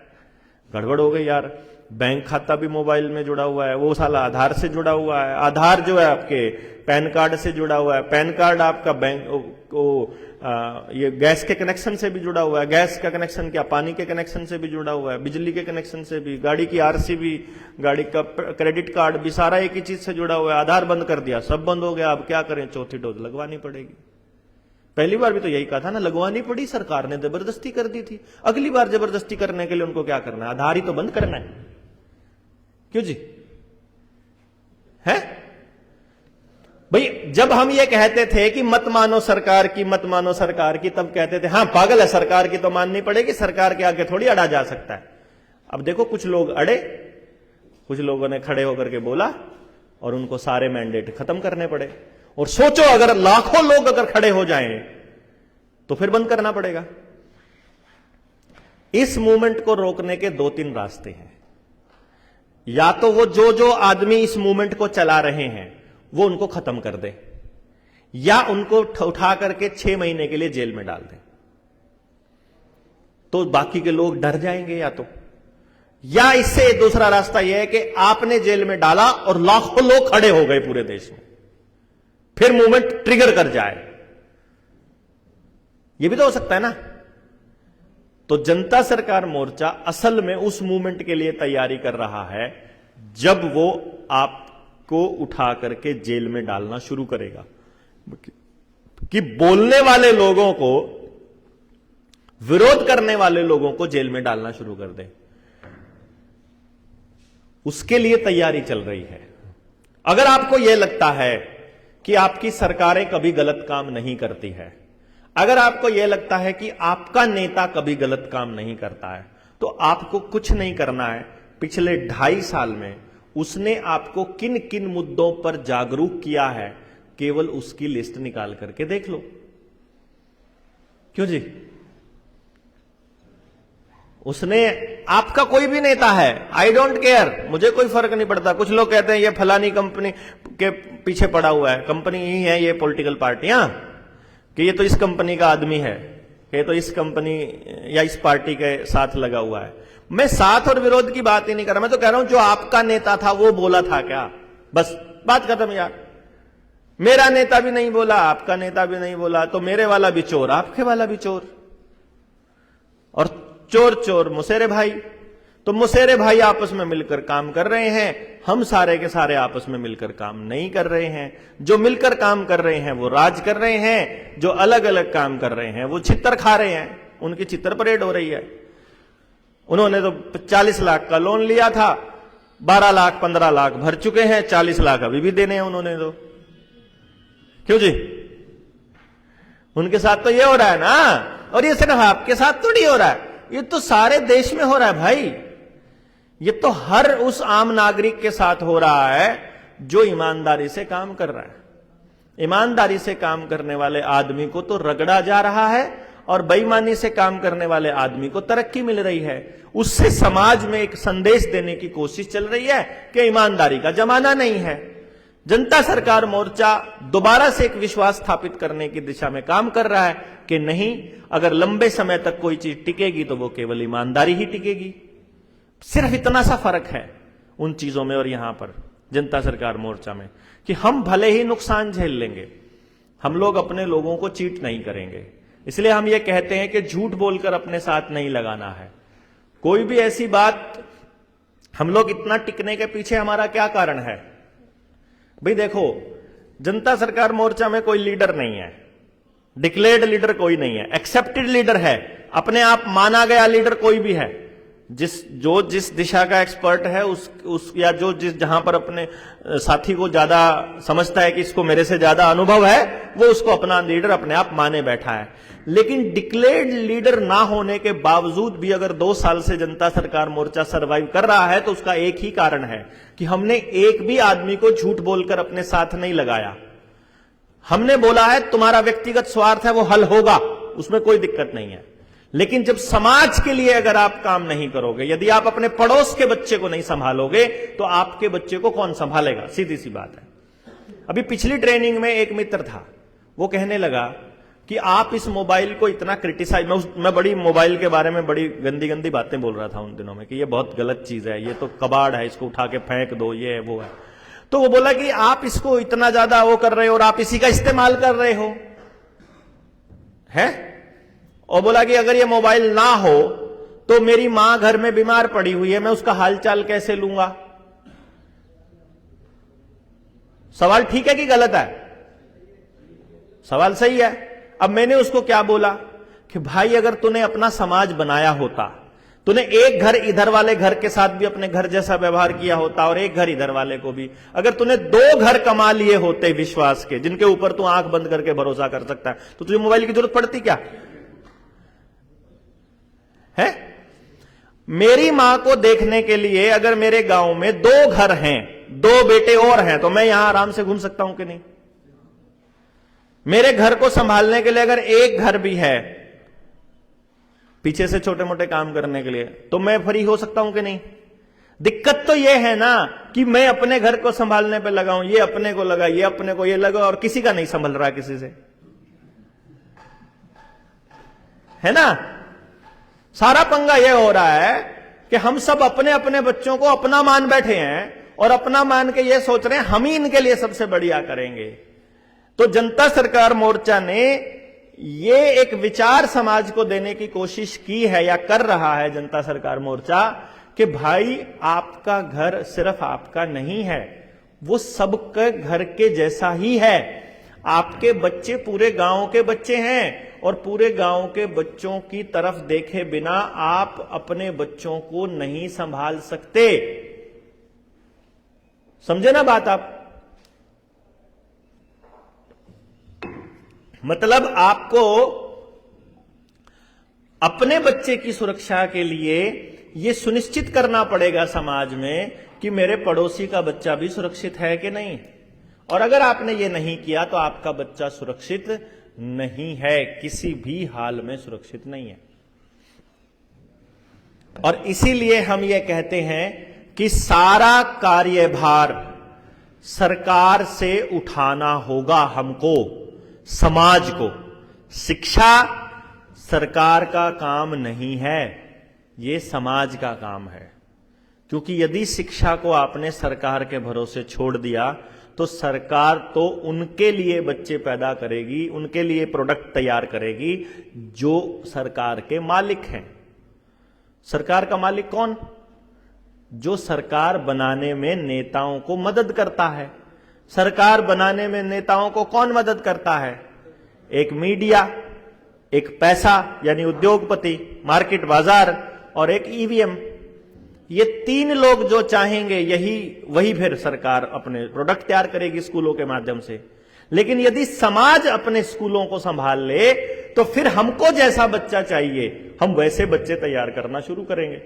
गड़बड़ हो गई यार, बैंक खाता भी मोबाइल में जुड़ा हुआ है, वो साला आधार से जुड़ा हुआ है, आधार जो है आपके पैन कार्ड से जुड़ा हुआ है, पैन कार्ड आपका बैंक ये गैस के कनेक्शन से भी जुड़ा हुआ है, गैस का कनेक्शन क्या पानी के कनेक्शन से भी जुड़ा हुआ है, बिजली के कनेक्शन से भी, गाड़ी की आरसी भी, गाड़ी का क्रेडिट कार्ड भी, सारा एक ही चीज से जुड़ा हुआ है। आधार बंद कर दिया, सब बंद हो गया, अब क्या करें? चौथी डोज लगवानी पड़ेगी। पहली बार भी तो यही कहा था ना, लगवानी पड़ी, सरकार ने जबरदस्ती कर दी थी। अगली बार जबरदस्ती करने के लिए उनको क्या करना है? आधार ही तो बंद करना है। क्यों जी? है भाई, जब हम ये कहते थे कि मत मानो सरकार की, मत मानो सरकार की, तब कहते थे हाँ पागल है, सरकार की तो माननी पड़ेगी, सरकार के आगे थोड़ी अड़ा जा सकता है। अब देखो कुछ लोग अड़े, कुछ लोगों ने खड़े होकर के बोला और उनको सारे मैंडेट खत्म करने पड़े। और सोचो अगर लाखों लोग अगर खड़े हो जाएं तो फिर बंद करना पड़ेगा। इस मूवमेंट को रोकने के दो तीन रास्ते हैं। या तो वो जो जो आदमी इस मूवमेंट को चला रहे हैं वो उनको खत्म कर दे, या उनको उठा करके 6 महीने के लिए जेल में डाल दे, तो बाकी के लोग डर जाएंगे। या इससे दूसरा रास्ता यह है कि आपने जेल में डाला और लाखों लोग खड़े हो गए पूरे देश में, फिर मूवमेंट ट्रिगर कर जाए, यह भी तो हो सकता है ना। तो जनता सरकार मोर्चा असल में उस मूवमेंट के लिए तैयारी कर रहा है जब वो आपको उठा करके जेल में डालना शुरू करेगा, कि बोलने वाले लोगों को विरोध करने वाले लोगों को जेल में डालना शुरू कर दें। उसके लिए तैयारी चल रही है। अगर आपको यह लगता है कि आपकी सरकारें कभी गलत काम नहीं करती है, अगर आपको यह लगता है कि आपका नेता कभी गलत काम नहीं करता है, तो आपको कुछ नहीं करना है। पिछले 2.5 साल में उसने आपको किन किन मुद्दों पर जागरूक किया है, केवल उसकी लिस्ट निकाल करके देख लो। क्यों जी? उसने, आपका कोई भी नेता है, आई डोंट केयर, मुझे कोई फर्क नहीं पड़ता। कुछ लोग कहते हैं ये फलानी कंपनी के पीछे पड़ा हुआ है, कंपनी ही है ये पॉलिटिकल पार्टियां, कि ये तो इस कंपनी का आदमी है, ये तो इस कंपनी या इस पार्टी के साथ लगा हुआ है। मैं साथ और विरोध की बात ही नहीं कर रहा, मैं तो कह रहा हूं जो आपका नेता था वो बोला था क्या, बस बात खत्म यार। मेरा नेता भी नहीं बोला, आपका नेता भी नहीं बोला, तो मेरे वाला भी चोर, आपके वाला भी चोर, और चोर चोर मुसेरे भाई। तो मुसेरे भाई आपस में मिलकर काम कर रहे हैं, हम सारे के सारे आपस में मिलकर काम नहीं कर रहे हैं। जो मिलकर काम कर रहे हैं वो राज कर रहे हैं, जो अलग अलग काम कर रहे हैं वो छित्तर खा रहे हैं, उनकी छित्तर परेड हो रही है। उन्होंने तो 40 लाख का लोन लिया था, 12 लाख 15 लाख भर चुके हैं, 40 लाख अभी भी देने हैं उन्होंने तो। क्यों जी? उनके साथ तो ये हो रहा है ना, और ये सिर्फ आपके साथ थोड़ी हो रहा है, ये तो सारे देश में हो रहा है भाई। ये तो हर उस आम नागरिक के साथ हो रहा है जो ईमानदारी से काम कर रहा है। ईमानदारी से काम करने वाले आदमी को तो रगड़ा जा रहा है, और बेईमानी से काम करने वाले आदमी को तरक्की मिल रही है। उससे समाज में एक संदेश देने की कोशिश चल रही है कि ईमानदारी का जमाना नहीं है। जनता सरकार मोर्चा दोबारा से एक विश्वास स्थापित करने की दिशा में काम कर रहा है कि नहीं, अगर लंबे समय तक कोई चीज टिकेगी तो वो केवल ईमानदारी ही टिकेगी। सिर्फ इतना सा फर्क है उन चीजों में और यहां पर जनता सरकार मोर्चा में, कि हम भले ही नुकसान झेल लेंगे, हम लोग अपने लोगों को चीट नहीं करेंगे। इसलिए हम ये कहते हैं कि झूठ बोलकर अपने साथ नहीं लगाना है कोई भी ऐसी बात। हम लोग इतना टिकने के पीछे हमारा क्या कारण है भाई? देखो, जनता सरकार मोर्चा में कोई लीडर नहीं है, डिक्लेयर्ड लीडर कोई नहीं है, एक्सेप्टेड लीडर है, अपने आप माना गया लीडर कोई भी है। जिस दिशा का एक्सपर्ट है उस या जो जहां पर अपने साथी को ज्यादा समझता है कि इसको मेरे से ज्यादा अनुभव है, वो उसको अपना लीडर अपने आप माने बैठा है। लेकिन डिक्लेयर्ड लीडर ना होने के बावजूद भी अगर 2 साल से जनता सरकार मोर्चा सर्वाइव कर रहा है, तो उसका एक ही कारण है कि हमने एक भी आदमी को झूठ बोलकर अपने साथ नहीं लगाया। हमने बोला है तुम्हारा व्यक्तिगत स्वार्थ है वो हल होगा, उसमें कोई दिक्कत नहीं है, लेकिन जब समाज के लिए अगर आप काम नहीं करोगे, यदि आप अपने पड़ोस के बच्चे को नहीं संभालोगे, तो आपके बच्चे को कौन संभालेगा? सीधी सी बात है। अभी पिछली ट्रेनिंग में एक मित्र था, वो कहने लगा कि आप इस मोबाइल को इतना क्रिटिसाइज, मैं बड़ी मोबाइल के बारे में बड़ी गंदी गंदी बातें बोल रहा था उन दिनों में कि ये बहुत गलत चीज है, ये तो कबाड़ है, इसको उठा के फेंक दो, ये है वो है। तो वो बोला कि आप इसको इतना ज्यादा वो कर रहे हो और आप इसी का इस्तेमाल कर रहे हो है। और बोला कि अगर ये मोबाइल ना हो तो मेरी मां घर में बीमार पड़ी हुई है, मैं उसका हालचाल कैसे लूंगा? सवाल ठीक है कि गलत है? सवाल सही है। अब मैंने उसको क्या बोला कि भाई अगर तूने अपना समाज बनाया होता, तूने एक घर इधर वाले घर के साथ भी अपने घर जैसा व्यवहार किया होता और एक घर इधर वाले को भी, अगर तूने 2 घर कमा लिए होते विश्वास के, जिनके ऊपर तू आंख बंद करके भरोसा कर सकता है, तो तुझे मोबाइल की जरूरत पड़ती क्या है? मेरी मां को देखने के लिए अगर मेरे गांव में 2 घर हैं, 2 बेटे और हैं, तो मैं यहां आराम से घूम सकता हूं कि नहीं? मेरे घर को संभालने के लिए अगर एक घर भी है पीछे से छोटे मोटे काम करने के लिए, तो मैं फ्री हो सकता हूं कि नहीं? दिक्कत तो यह है ना कि मैं अपने घर को संभालने पे लगा हूं, ये अपने को लगा, ये अपने को ये लगा, और किसी का नहीं संभल रहा किसी से, है ना? सारा पंगा यह हो रहा है कि हम सब अपने अपने बच्चों को अपना मान बैठे हैं और अपना मान के ये सोच रहे हैं हम ही इनके लिए सबसे बढ़िया करेंगे। तो जनता सरकार मोर्चा ने ये एक विचार समाज को देने की कोशिश की है या कर रहा है जनता सरकार मोर्चा कि भाई आपका घर सिर्फ आपका नहीं है, वो सबके घर के जैसा ही है। आपके बच्चे पूरे गांव के बच्चे हैं और पूरे गांव के बच्चों की तरफ देखे बिना आप अपने बच्चों को नहीं संभाल सकते। समझे ना बात आप? मतलब आपको अपने बच्चे की सुरक्षा के लिए यह सुनिश्चित करना पड़ेगा समाज में कि मेरे पड़ोसी का बच्चा भी सुरक्षित है कि नहीं। और अगर आपने ये नहीं किया तो आपका बच्चा सुरक्षित नहीं है, किसी भी हाल में सुरक्षित नहीं है। और इसीलिए हम ये कहते हैं कि सारा कार्यभार सरकार से उठाना होगा हमको, समाज को। शिक्षा सरकार का काम नहीं है, यह समाज का काम है। क्योंकि यदि शिक्षा को आपने सरकार के भरोसे छोड़ दिया तो सरकार तो उनके लिए बच्चे पैदा करेगी, उनके लिए प्रोडक्ट तैयार करेगी जो सरकार के मालिक हैं। सरकार का मालिक कौन? जो सरकार बनाने में नेताओं को मदद करता है। सरकार बनाने में नेताओं को कौन मदद करता है? एक मीडिया, एक पैसा यानी उद्योगपति, मार्केट बाजार और एक ईवीएम। ये तीन लोग जो चाहेंगे वही फिर सरकार अपने प्रोडक्ट तैयार करेगी स्कूलों के माध्यम से। लेकिन यदि समाज अपने स्कूलों को संभाल ले तो फिर हमको जैसा बच्चा चाहिए हम वैसे बच्चे तैयार करना शुरू करेंगे।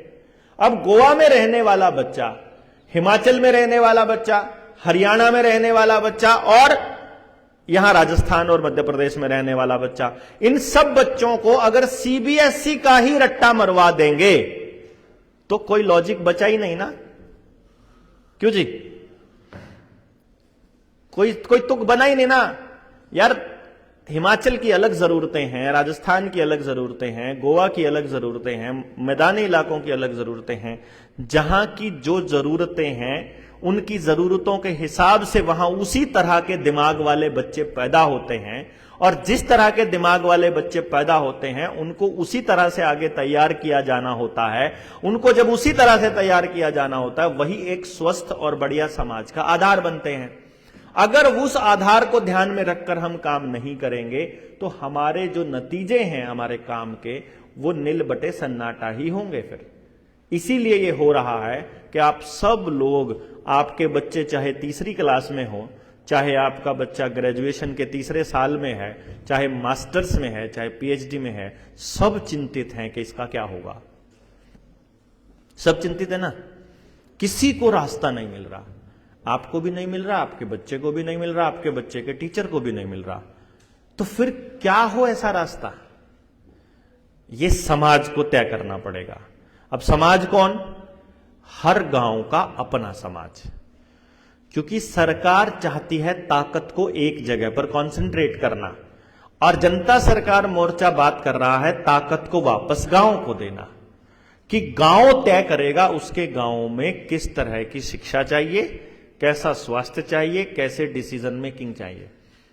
अब गोवा में रहने वाला बच्चा, हिमाचल में रहने वाला बच्चा, हरियाणा में रहने वाला बच्चा और यहां राजस्थान और मध्य प्रदेश में रहने वाला बच्चा, इन सब बच्चों को अगर सीबीएसई का ही रट्टा मरवा देंगे तो कोई लॉजिक बचा ही नहीं ना। क्यों जी? कोई तुक बना ही नहीं ना यार। हिमाचल की अलग जरूरतें हैं, राजस्थान की अलग जरूरतें हैं, गोवा की अलग जरूरतें हैं, मैदानी इलाकों की अलग जरूरतें हैं। जहां की जो जरूरतें हैं उनकी जरूरतों के हिसाब से वहां उसी तरह के दिमाग वाले बच्चे पैदा होते हैं, और जिस तरह के दिमाग वाले बच्चे पैदा होते हैं उनको उसी तरह से आगे तैयार किया जाना होता है। उनको जब उसी तरह से तैयार किया जाना होता है वही एक स्वस्थ और बढ़िया समाज का आधार बनते हैं। अगर उस आधार को ध्यान में रखकर हम काम नहीं करेंगे तो हमारे जो नतीजे हैं हमारे काम के वो नील बटे सन्नाटा ही होंगे। फिर इसीलिए ये हो रहा है कि आप सब लोग, आपके बच्चे चाहे तीसरी क्लास में हो, चाहे आपका बच्चा ग्रेजुएशन के तीसरे साल में है, चाहे मास्टर्स में है, चाहे पीएचडी में है, सब चिंतित हैं कि इसका क्या होगा। सब चिंतित है ना। किसी को रास्ता नहीं मिल रहा। आपको भी नहीं मिल रहा, आपके बच्चे को भी नहीं मिल रहा, आपके बच्चे के टीचर को भी नहीं मिल रहा। तो फिर क्या हो ऐसा रास्ता? यह समाज को तय करना पड़ेगा। अब समाज कौन? हर गांव का अपना समाज। क्योंकि सरकार चाहती है ताकत को एक जगह पर कंसंट्रेट करना, और जनता सरकार मोर्चा बात कर रहा है ताकत को वापस गांव को देना, कि गांव तय करेगा उसके गांव में किस तरह की शिक्षा चाहिए, कैसा स्वास्थ्य चाहिए, कैसे डिसीजन मेकिंग चाहिए।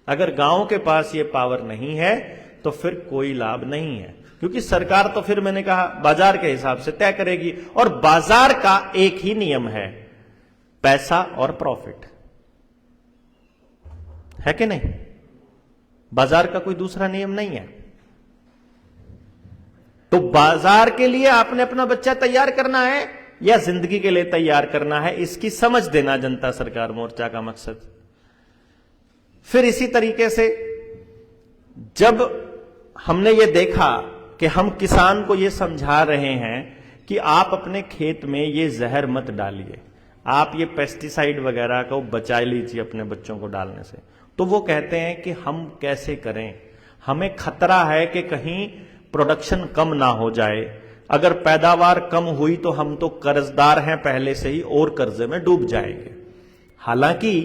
अगर गांव के पास ये पावर नहीं है तो फिर कोई लाभ नहीं है, क्योंकि सरकार तो फिर मैंने कहा बाजार के हिसाब से तय करेगी, और बाजार का एक ही नियम है, पैसा और प्रॉफिट, है कि नहीं? बाजार का कोई दूसरा नियम नहीं है। तो बाजार के लिए आपने अपना बच्चा तैयार करना है या जिंदगी के लिए तैयार करना है, इसकी समझ देना जनता सरकार मोर्चा का मकसद। फिर इसी तरीके से जब हमने ये देखा कि हम किसान को ये समझा रहे हैं कि आप अपने खेत में ये जहर मत डालिए, आप ये पेस्टिसाइड वगैरह को बचा लीजिए अपने बच्चों को डालने से, तो वो कहते हैं कि हम कैसे करें, हमें खतरा है कि कहीं प्रोडक्शन कम ना हो जाए, अगर पैदावार कम हुई तो हम तो कर्जदार हैं पहले से ही और कर्जे में डूब जाएंगे। हालांकि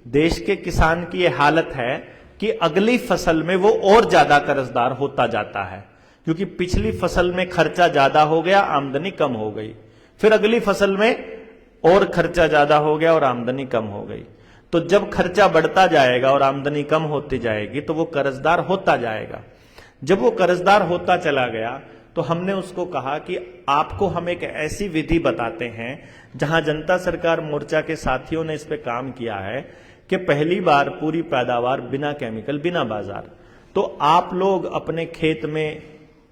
देश के किसान की यह हालत है कि अगली फसल में वो और ज्यादा कर्जदार होता जाता है, क्योंकि पिछली फसल में खर्चा ज्यादा हो गया, आमदनी कम हो गई, फिर अगली फसल में और खर्चा ज्यादा हो गया और आमदनी कम हो गई। तो जब खर्चा बढ़ता जाएगा और आमदनी कम होती जाएगी तो वो कर्जदार होता जाएगा। जब वो कर्जदार होता चला गया तो हमने उसको कहा कि आपको हम एक ऐसी विधि बताते हैं जहां जनता सरकार मोर्चा के साथियों ने इस पे काम किया है कि पहली बार पूरी पैदावार बिना केमिकल, बिना बाजार, तो आप लोग अपने खेत में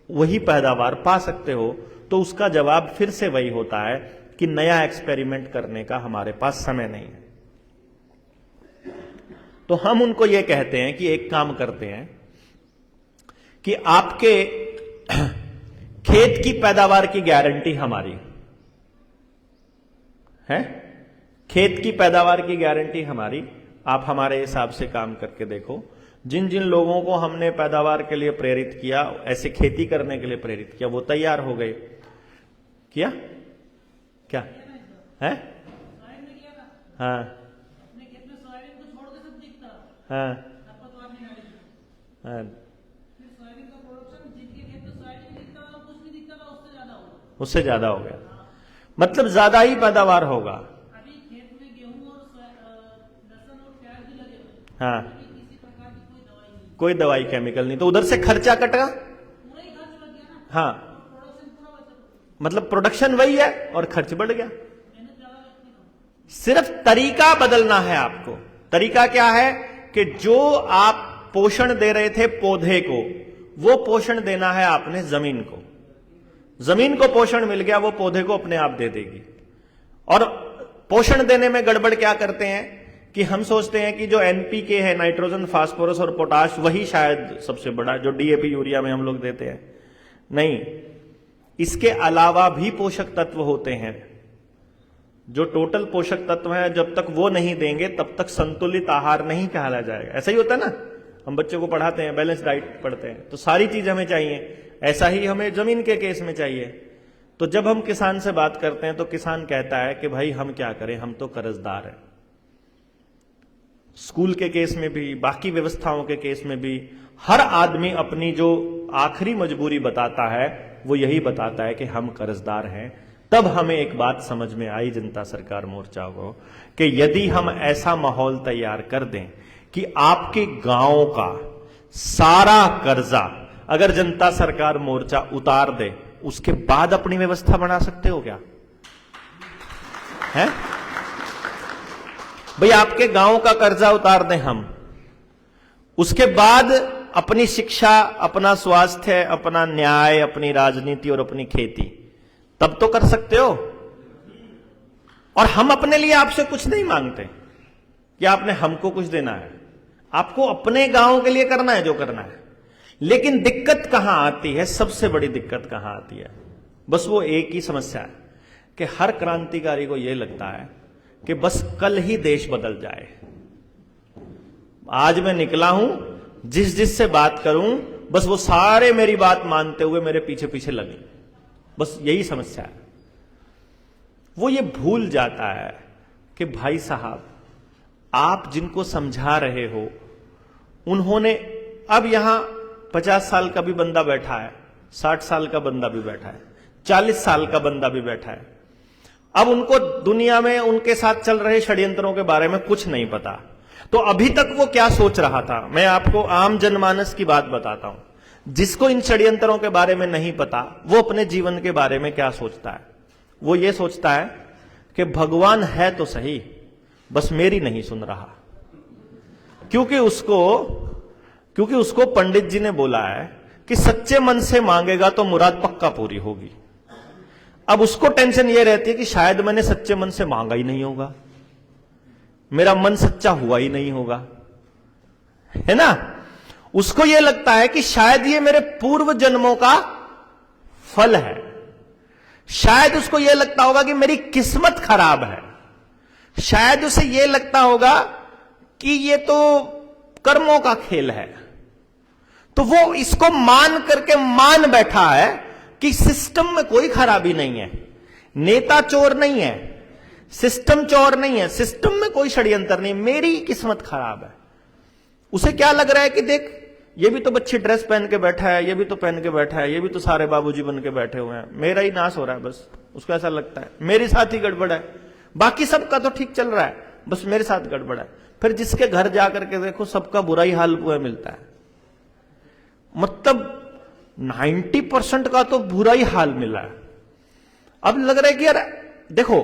वही पैदावार पा सकते हो, तो उसका जवाब फिर से वही होता है कि नया एक्सपेरिमेंट करने का हमारे पास समय नहीं है। तो हम उनको यह कहते हैं कि एक काम करते हैं कि आपके खेत की पैदावार की गारंटी हमारी है, खेत की पैदावार की गारंटी हमारी, आप हमारे हिसाब से काम करके देखो। जिन जिन लोगों को हमने पैदावार के लिए प्रेरित किया, ऐसे खेती करने के लिए प्रेरित किया, वो तैयार हो गए। किया क्या है? हाँ हाँ हाँ, उससे ज्यादा हो गया, मतलब ज्यादा ही पैदावार होगा। अभी खेत में गेहूं और लहसुन और प्याज भी लगे हुए, हाँ, किसी प्रकार की कोई दवाई नहीं, कोई दवाई केमिकल नहीं, तो उधर से खर्चा कटा। पूरा ही खर्च लग गया ना। हाँ, प्रोडक्शन पूरा बचा, मतलब प्रोडक्शन वही है और खर्च बढ़ गया। मेहनत ज्यादा लगती है। सिर्फ तरीका बदलना है आपको। तरीका क्या है कि जो आप पोषण दे रहे थे पौधे को, वो पोषण देना है आपने जमीन को। जमीन को पोषण मिल गया, वो पौधे को अपने आप दे देगी। और पोषण देने में गड़बड़ क्या करते हैं कि हम सोचते हैं कि जो एनपीके है, नाइट्रोजन, फास्फोरस और पोटाश, वही शायद सबसे बड़ा, जो डीएपी यूरिया में हम लोग देते हैं। नहीं, इसके अलावा भी पोषक तत्व होते हैं। जो टोटल पोषक तत्व है, जब तक वो नहीं देंगे तब तक संतुलित आहार नहीं कहला जाएगा। ऐसा ही होता है ना, हम बच्चों को पढ़ाते हैं, बैलेंस डाइट पढ़ते हैं, तो सारी चीज हमें चाहिए। ऐसा ही हमें जमीन के केस में चाहिए। तो जब हम किसान से बात करते हैं तो किसान कहता है कि भाई हम क्या करें, हम तो कर्जदार हैं। स्कूल के केस में भी, बाकी व्यवस्थाओं के केस में भी, हर आदमी अपनी जो आखिरी मजबूरी बताता है वो यही बताता है कि हम कर्जदार हैं। तब हमें एक बात समझ में आई जनता सरकार मोर्चा को कि यदि हम ऐसा माहौल तैयार कर दें कि आपके गांव का सारा कर्जा अगर जनता सरकार मोर्चा उतार दे, उसके बाद अपनी व्यवस्था बना सकते हो क्या? है भाई, आपके गांव का कर्जा उतार दें हम, उसके बाद अपनी शिक्षा, अपना स्वास्थ्य, अपना न्याय, अपनी राजनीति और अपनी खेती, तब तो कर सकते हो। और हम अपने लिए आपसे कुछ नहीं मांगते कि आपने हमको कुछ देना है, आपको अपने गांव के लिए करना है जो करना है। लेकिन दिक्कत कहां आती है, सबसे बड़ी दिक्कत कहां आती है? बस वो एक ही समस्या है कि हर क्रांतिकारी को यह लगता है कि बस कल ही देश बदल जाए। आज मैं निकला हूं, जिस से बात करूं, बस वो सारे मेरी बात मानते हुए मेरे पीछे पीछे लगे। बस यही समस्या है। वो ये भूल जाता है कि भाई साहब, आप जिनको समझा रहे हो, उन्होंने, अब यहां 50 साल का भी बंदा बैठा है, 60 साल का बंदा भी बैठा है, 40 साल का बंदा भी बैठा है। अब उनको दुनिया में उनके साथ चल रहे षड्यंत्रों के बारे में कुछ नहीं पता। तो अभी तक वो क्या सोच रहा था, मैं आपको आम जनमानस की बात बताता हूं। जिसको इन षड्यंत्रों के बारे में नहीं पता, वो अपने जीवन के बारे में क्या सोचता है? वो ये सोचता है कि भगवान है तो सही, बस मेरी नहीं सुन रहा। क्योंकि उसको पंडित जी ने बोला है कि सच्चे मन से मांगेगा तो मुराद पक्का पूरी होगी। अब उसको टेंशन ये रहती है कि शायद मैंने सच्चे मन से मांगा ही नहीं होगा, मेरा मन सच्चा हुआ ही नहीं होगा, है ना। उसको यह लगता है कि शायद ये मेरे पूर्व जन्मों का फल है। शायद उसको यह लगता होगा कि मेरी किस्मत खराब है। शायद उसे यह लगता होगा कि ये तो कर्मों का खेल है। तो वो इसको मान बैठा है कि सिस्टम में कोई खराबी नहीं है, नेता चोर नहीं है, सिस्टम चोर नहीं है, सिस्टम में कोई षड्यंत्र नहीं, मेरी किस्मत खराब है। उसे क्या लग रहा है कि देख, ये भी तो बच्ची ड्रेस पहन के बैठा है, ये भी तो पहन के बैठा है, ये भी तो सारे बाबूजी बन के बैठे हुए हैं, मेरा ही नाश हो रहा है। बस उसको ऐसा लगता है मेरे साथ ही गड़बड़ है, बाकी सबका तो ठीक चल रहा है, बस मेरे साथ गड़बड़ है। फिर जिसके घर जाकर के देखो, सबका बुरा ही हाल हुआ मिलता है। मतलब 90% का तो बुरा ही हाल मिला है। अब लग रहा है कि यार देखो,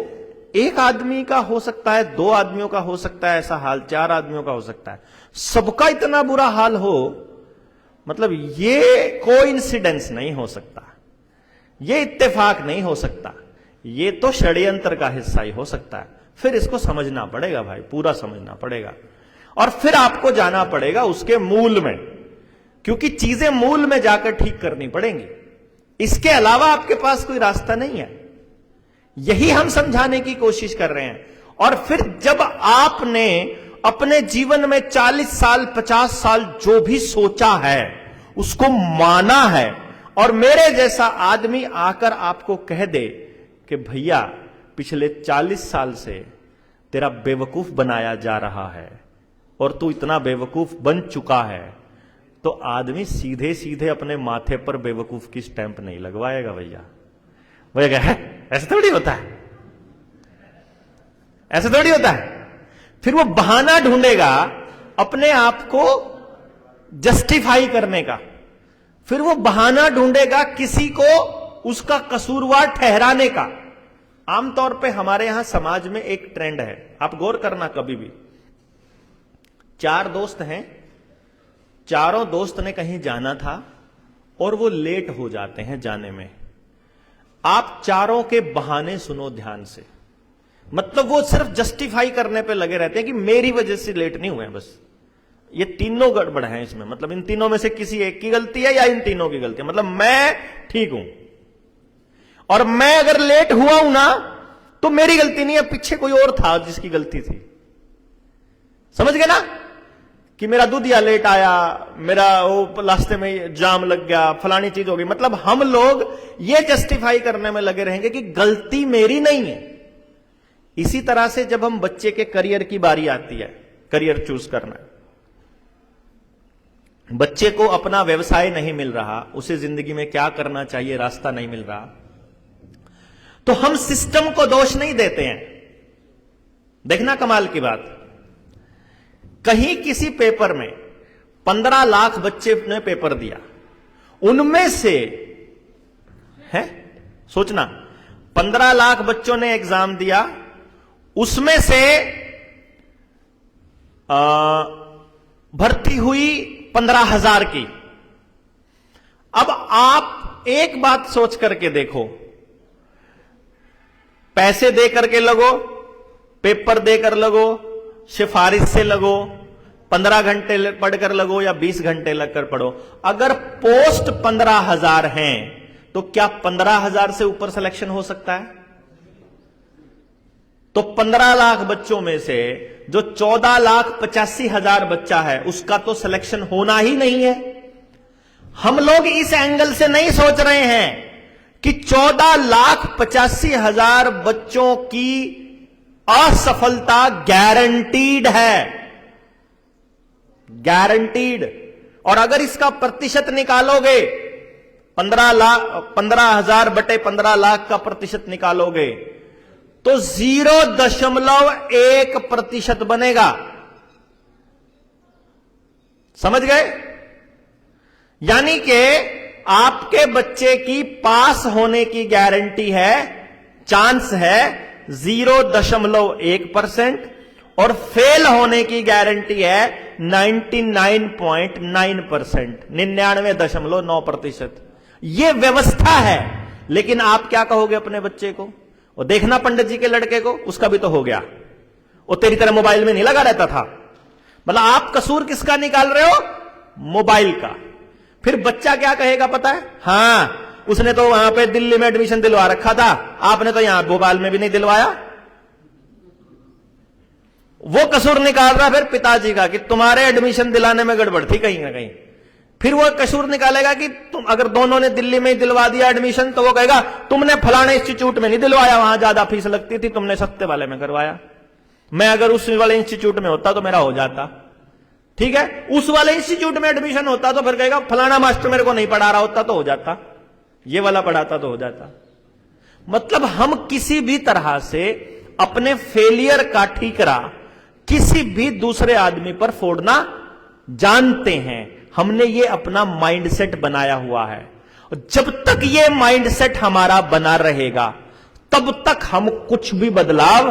एक आदमी का हो सकता है, 2 आदमियों का हो सकता है ऐसा हाल, 4 आदमियों का हो सकता है, सबका इतना बुरा हाल हो मतलब ये कोइंसिडेंस नहीं हो सकता, ये इत्तेफाक नहीं हो सकता, ये तो षड्यंत्र का हिस्सा ही हो सकता है। फिर इसको समझना पड़ेगा भाई, पूरा समझना पड़ेगा, और फिर आपको जाना पड़ेगा उसके मूल में, क्योंकि चीजें मूल में जाकर ठीक करनी पड़ेंगी। इसके अलावा आपके पास कोई रास्ता नहीं है। यही हम समझाने की कोशिश कर रहे हैं। और फिर जब आपने अपने जीवन में 40 साल 50 साल जो भी सोचा है उसको माना है, और मेरे जैसा आदमी आकर आपको कह दे कि भैया पिछले 40 साल से तेरा बेवकूफ बनाया जा रहा है और तू इतना बेवकूफ बन चुका है, तो आदमी सीधे सीधे अपने माथे पर बेवकूफ की स्टैंप नहीं लगवाएगा भैया। भैया है ऐसे थोड़ी होता है, ऐसे थोड़ी होता है। फिर वो बहाना ढूंढेगा अपने आप को जस्टिफाई करने का, फिर वो बहाना ढूंढेगा किसी को उसका कसूरवार ठहराने का। आमतौर पे हमारे यहां समाज में एक ट्रेंड है, आप गौर करना कभी भी। 4 दोस्त हैं, चारों दोस्त ने कहीं जाना था और वो लेट हो जाते हैं जाने में। आप चारों के बहाने सुनो ध्यान से, मतलब वो सिर्फ जस्टिफाई करने पे लगे रहते हैं कि मेरी वजह से लेट नहीं हुए, बस ये तीनों गड़बड़ हैं इसमें। मतलब इन तीनों में से किसी एक की गलती है या इन तीनों की गलती है। मतलब मैं ठीक हूं और मैं अगर लेट हुआ हूं ना तो मेरी गलती नहीं है, पीछे कोई और था जिसकी गलती थी। समझ गए ना कि मेरा दूधिया लेट आया, मेरा वो रास्ते में जाम लग गया, फलानी चीज हो गई। मतलब हम लोग ये जस्टिफाई करने में लगे रहेंगे कि गलती मेरी नहीं है। इसी तरह से जब हम बच्चे के करियर की बारी आती है, करियर चूज करना, बच्चे को अपना व्यवसाय नहीं मिल रहा, उसे जिंदगी में क्या करना चाहिए रास्ता नहीं मिल रहा, तो हम सिस्टम को दोष नहीं देते हैं। देखना कमाल की बात, कहीं किसी पेपर में 15 लाख बच्चे ने पेपर दिया, उनमें से है, सोचना 15 लाख बच्चों ने एग्जाम दिया, उसमें से भर्ती हुई 15,000 की। अब आप एक बात सोच करके देखो, पैसे दे करके लगो, पेपर देकर लगो, सिफारिश से लगो, 15 घंटे पढ़कर लगो या 20 घंटे लगकर पढ़ो, अगर पोस्ट 15,000 हैं तो क्या 15,000 से ऊपर सिलेक्शन हो सकता है? तो 15 लाख बच्चों में से जो 14,85,000 बच्चा है उसका तो सिलेक्शन होना ही नहीं है। हम लोग इस एंगल से नहीं सोच रहे हैं कि 14,85,000 बच्चों की असफलता गारंटीड है, गारंटीड। और अगर इसका प्रतिशत निकालोगे, 15,000 बटे 15 लाख का प्रतिशत निकालोगे तो 0.1% बनेगा। समझ गए? यानी कि आपके बच्चे की पास होने की गारंटी है, चांस है 0.1% और फेल होने की गारंटी है 99.9%, 99.9%। यह व्यवस्था है। लेकिन आप क्या कहोगे अपने बच्चे को? और देखना पंडित जी के लड़के को, उसका भी तो हो गया, वो तेरी तरह मोबाइल में नहीं लगा रहता था। मतलब आप कसूर किसका निकाल रहे हो? मोबाइल का। फिर बच्चा क्या कहेगा पता है? हां, उसने तो वहां पे दिल्ली में एडमिशन दिलवा रखा था, आपने तो यहां भोपाल में भी नहीं दिलवाया। वो कसूर निकाल रहा फिर पिताजी का कि तुम्हारे एडमिशन दिलाने में गड़बड़ थी कहीं ना कहीं। फिर वो कसूर निकालेगा कि तुम अगर दोनों ने दिल्ली में ही दिलवा दिया एडमिशन तो वो कहेगा तुमने फलाने इंस्टीट्यूट में नहीं दिलवाया, वहां ज्यादा फीस लगती थी, तुमने सस्ते वाले में करवाया। मैं अगर उस वाले इंस्टीट्यूट में होता तो मेरा हो जाता। ठीक है, उस वाले इंस्टीट्यूट में एडमिशन होता तो फिर कहेगा फलाना मास्टर मेरे को नहीं पढ़ा रहा होता तो हो जाता, ये वाला पढ़ाता तो हो जाता। मतलब हम किसी भी तरह से अपने फेलियर का ठीकरा किसी भी दूसरे आदमी पर फोड़ना जानते हैं। हमने ये अपना माइंडसेट बनाया हुआ है। जब तक ये माइंडसेट हमारा बना रहेगा तब तक हम कुछ भी बदलाव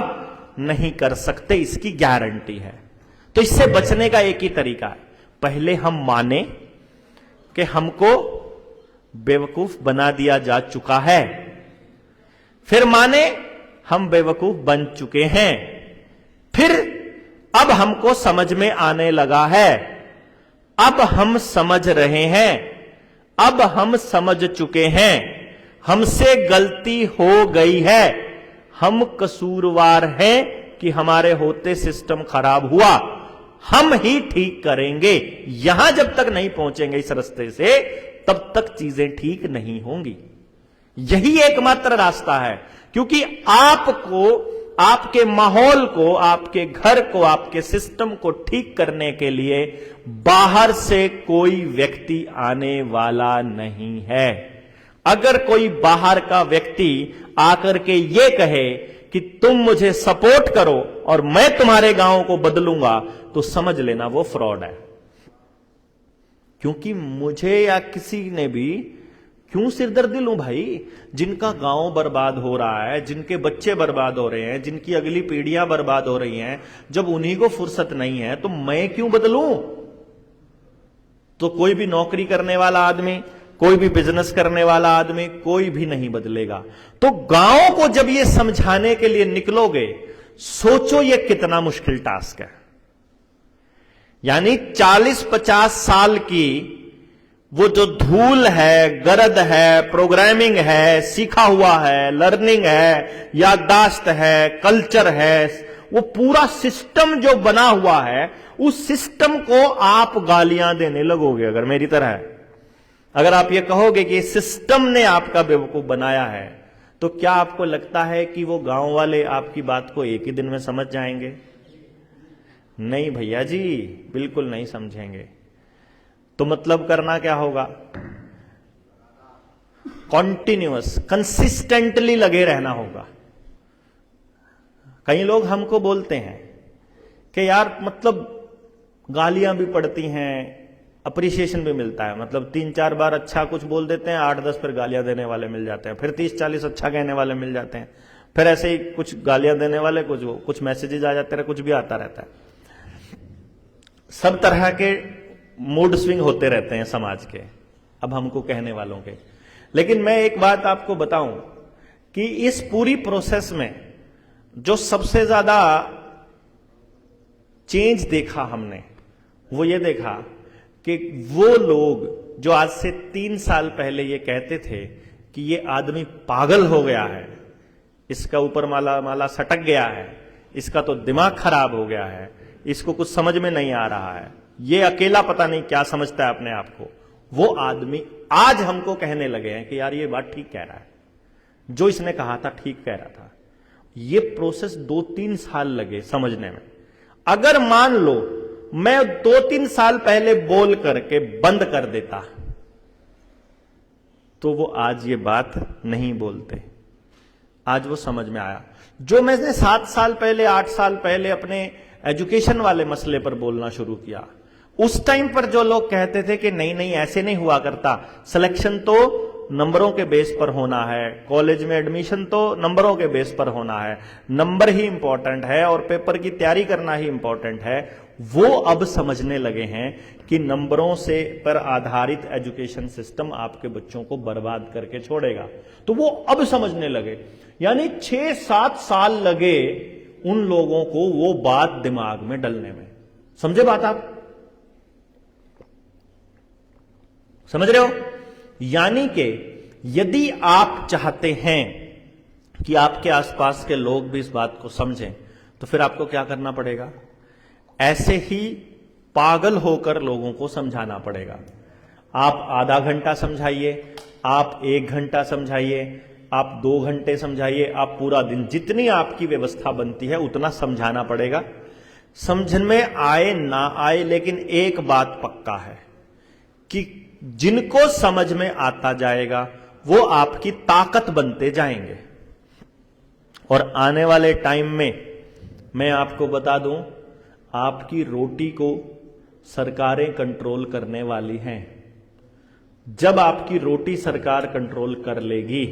नहीं कर सकते, इसकी गारंटी है। तो इससे बचने का एक ही तरीका है, पहले हम माने कि हमको बेवकूफ बना दिया जा चुका है, फिर माने हम बेवकूफ बन चुके हैं, फिर अब हमको समझ में आने लगा है, अब हम समझ रहे हैं, अब हम समझ चुके हैं, हमसे गलती हो गई है, हम कसूरवार हैं कि हमारे होते सिस्टम खराब हुआ, हम ही ठीक करेंगे। यहां जब तक नहीं पहुंचेंगे इस रास्ते से, तब तक चीजें ठीक नहीं होंगी। यही एकमात्र रास्ता है, क्योंकि आपको, आपके माहौल को, आपके घर को, आपके सिस्टम को ठीक करने के लिए बाहर से कोई व्यक्ति आने वाला नहीं है। अगर कोई बाहर का व्यक्ति आकर के यह कहे कि तुम मुझे सपोर्ट करो और मैं तुम्हारे गांव को बदलूंगा, तो समझ लेना वो फ्रॉड है। क्योंकि मुझे या किसी ने भी क्यों सिरदर्दी लूं भाई? जिनका गांव बर्बाद हो रहा है, जिनके बच्चे बर्बाद हो रहे हैं, जिनकी अगली पीढ़ियां बर्बाद हो रही हैं, जब उन्हीं को फुर्सत नहीं है तो मैं क्यों बदलूं? तो कोई भी नौकरी करने वाला आदमी, कोई भी बिजनेस करने वाला आदमी, कोई भी नहीं बदलेगा। तो गांव को जब ये समझाने के लिए निकलोगे, सोचो ये कितना मुश्किल टास्क है। यानी 40-50 साल की वो जो धूल है, गरद है, प्रोग्रामिंग है, सीखा हुआ है, लर्निंग है, याददाश्त है, कल्चर है, वो पूरा सिस्टम जो बना हुआ है, उस सिस्टम को आप गालियां देने लगोगे। अगर मेरी तरह है, अगर आप ये कहोगे कि सिस्टम ने आपका बेवकूफ बनाया है, तो क्या आपको लगता है कि वो गांव वाले आपकी बात को एक ही दिन में समझ जाएंगे? नहीं भैया जी, बिल्कुल नहीं समझेंगे। तो मतलब करना क्या होगा? कॉन्टिन्यूअस, कंसिस्टेंटली लगे रहना होगा। कई लोग हमको बोलते हैं कि यार मतलब गालियां भी पड़ती हैं, अप्रिसिएशन भी मिलता है, मतलब 3-4 बार अच्छा कुछ बोल देते हैं, 8-10 फिर गालियां देने वाले मिल जाते हैं, फिर 30-40 अच्छा कहने वाले मिल जाते हैं, फिर ऐसे ही कुछ गालियां देने वाले, कुछ मैसेजेस आ जाते हैं, कुछ भी आता रहता है। सब तरह के मूड स्विंग होते रहते हैं समाज के, अब हमको कहने वालों के। लेकिन मैं एक बात आपको बताऊं कि इस पूरी प्रोसेस में जो सबसे ज्यादा चेंज देखा हमने, वो ये देखा कि वो लोग जो आज से 3 साल पहले ये कहते थे कि ये आदमी पागल हो गया है, इसका ऊपर माला सटक गया है, इसका तो दिमाग खराब हो गया है, इसको कुछ समझ में नहीं आ रहा है, ये अकेला पता नहीं क्या समझता है अपने आप को, वो आदमी आज हमको कहने लगे हैं कि यार ये बात ठीक कह रहा है, जो इसने कहा था ठीक कह रहा था। ये प्रोसेस 2-3 साल लगे समझने में। अगर मान लो मैं 2-3 साल पहले बोल करके बंद कर देता, तो वो आज ये बात नहीं बोलते। आज वो समझ में आया। जो मैंने 7 साल पहले, 8 साल पहले अपने एजुकेशन वाले मसले पर बोलना शुरू किया, उस टाइम पर जो लोग कहते थे कि नहीं नहीं ऐसे नहीं हुआ करता, सिलेक्शन तो नंबरों के बेस पर होना है, कॉलेज में एडमिशन तो नंबरों के बेस पर होना है, नंबर ही इंपॉर्टेंट है और पेपर की तैयारी करना ही इंपॉर्टेंट है, वो अब समझने लगे हैं कि नंबरों से पर आधारित एजुकेशन सिस्टम आपके बच्चों को बर्बाद करके छोड़ेगा। तो वो अब समझने लगे। यानी 6-7 साल लगे उन लोगों को वो बात दिमाग में डलने में। समझे बात आप? समझ रहे हो? यानी कि यदि आप चाहते हैं कि आपके आसपास के लोग भी इस बात को समझें, तो फिर आपको क्या करना पड़ेगा? ऐसे ही पागल होकर लोगों को समझाना पड़ेगा। आप आधा घंटा समझाइए, आप 1 घंटा समझाइए, आप 2 घंटे समझाइए, आप पूरा दिन, जितनी आपकी व्यवस्था बनती है उतना समझाना पड़ेगा। समझ में आए ना आए, लेकिन एक बात पक्का है कि जिनको समझ में आता जाएगा वो आपकी ताकत बनते जाएंगे। और आने वाले टाइम में मैं आपको बता दूं, आपकी रोटी को सरकारें कंट्रोल करने वाली हैं। जब आपकी रोटी सरकार कंट्रोल कर लेगी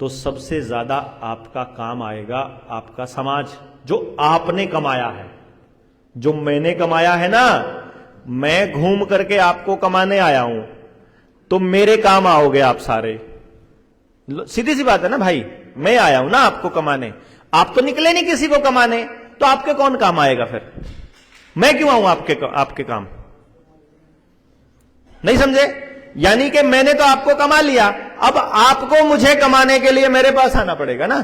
तो सबसे ज्यादा आपका काम आएगा आपका समाज, जो आपने कमाया है, जो मैंने कमाया है ना। मैं घूम करके आपको कमाने आया हूं, तो मेरे काम आओगे आप सारे। सीधी सी बात है ना भाई, मैं आया हूं ना आपको कमाने, आप तो निकले नहीं किसी को कमाने, तो आपके कौन काम आएगा फिर? मैं क्यों आऊं आपके काम? नहीं समझे? यानी कि मैंने तो आपको कमा लिया, अब आपको मुझे कमाने के लिए मेरे पास आना पड़ेगा ना।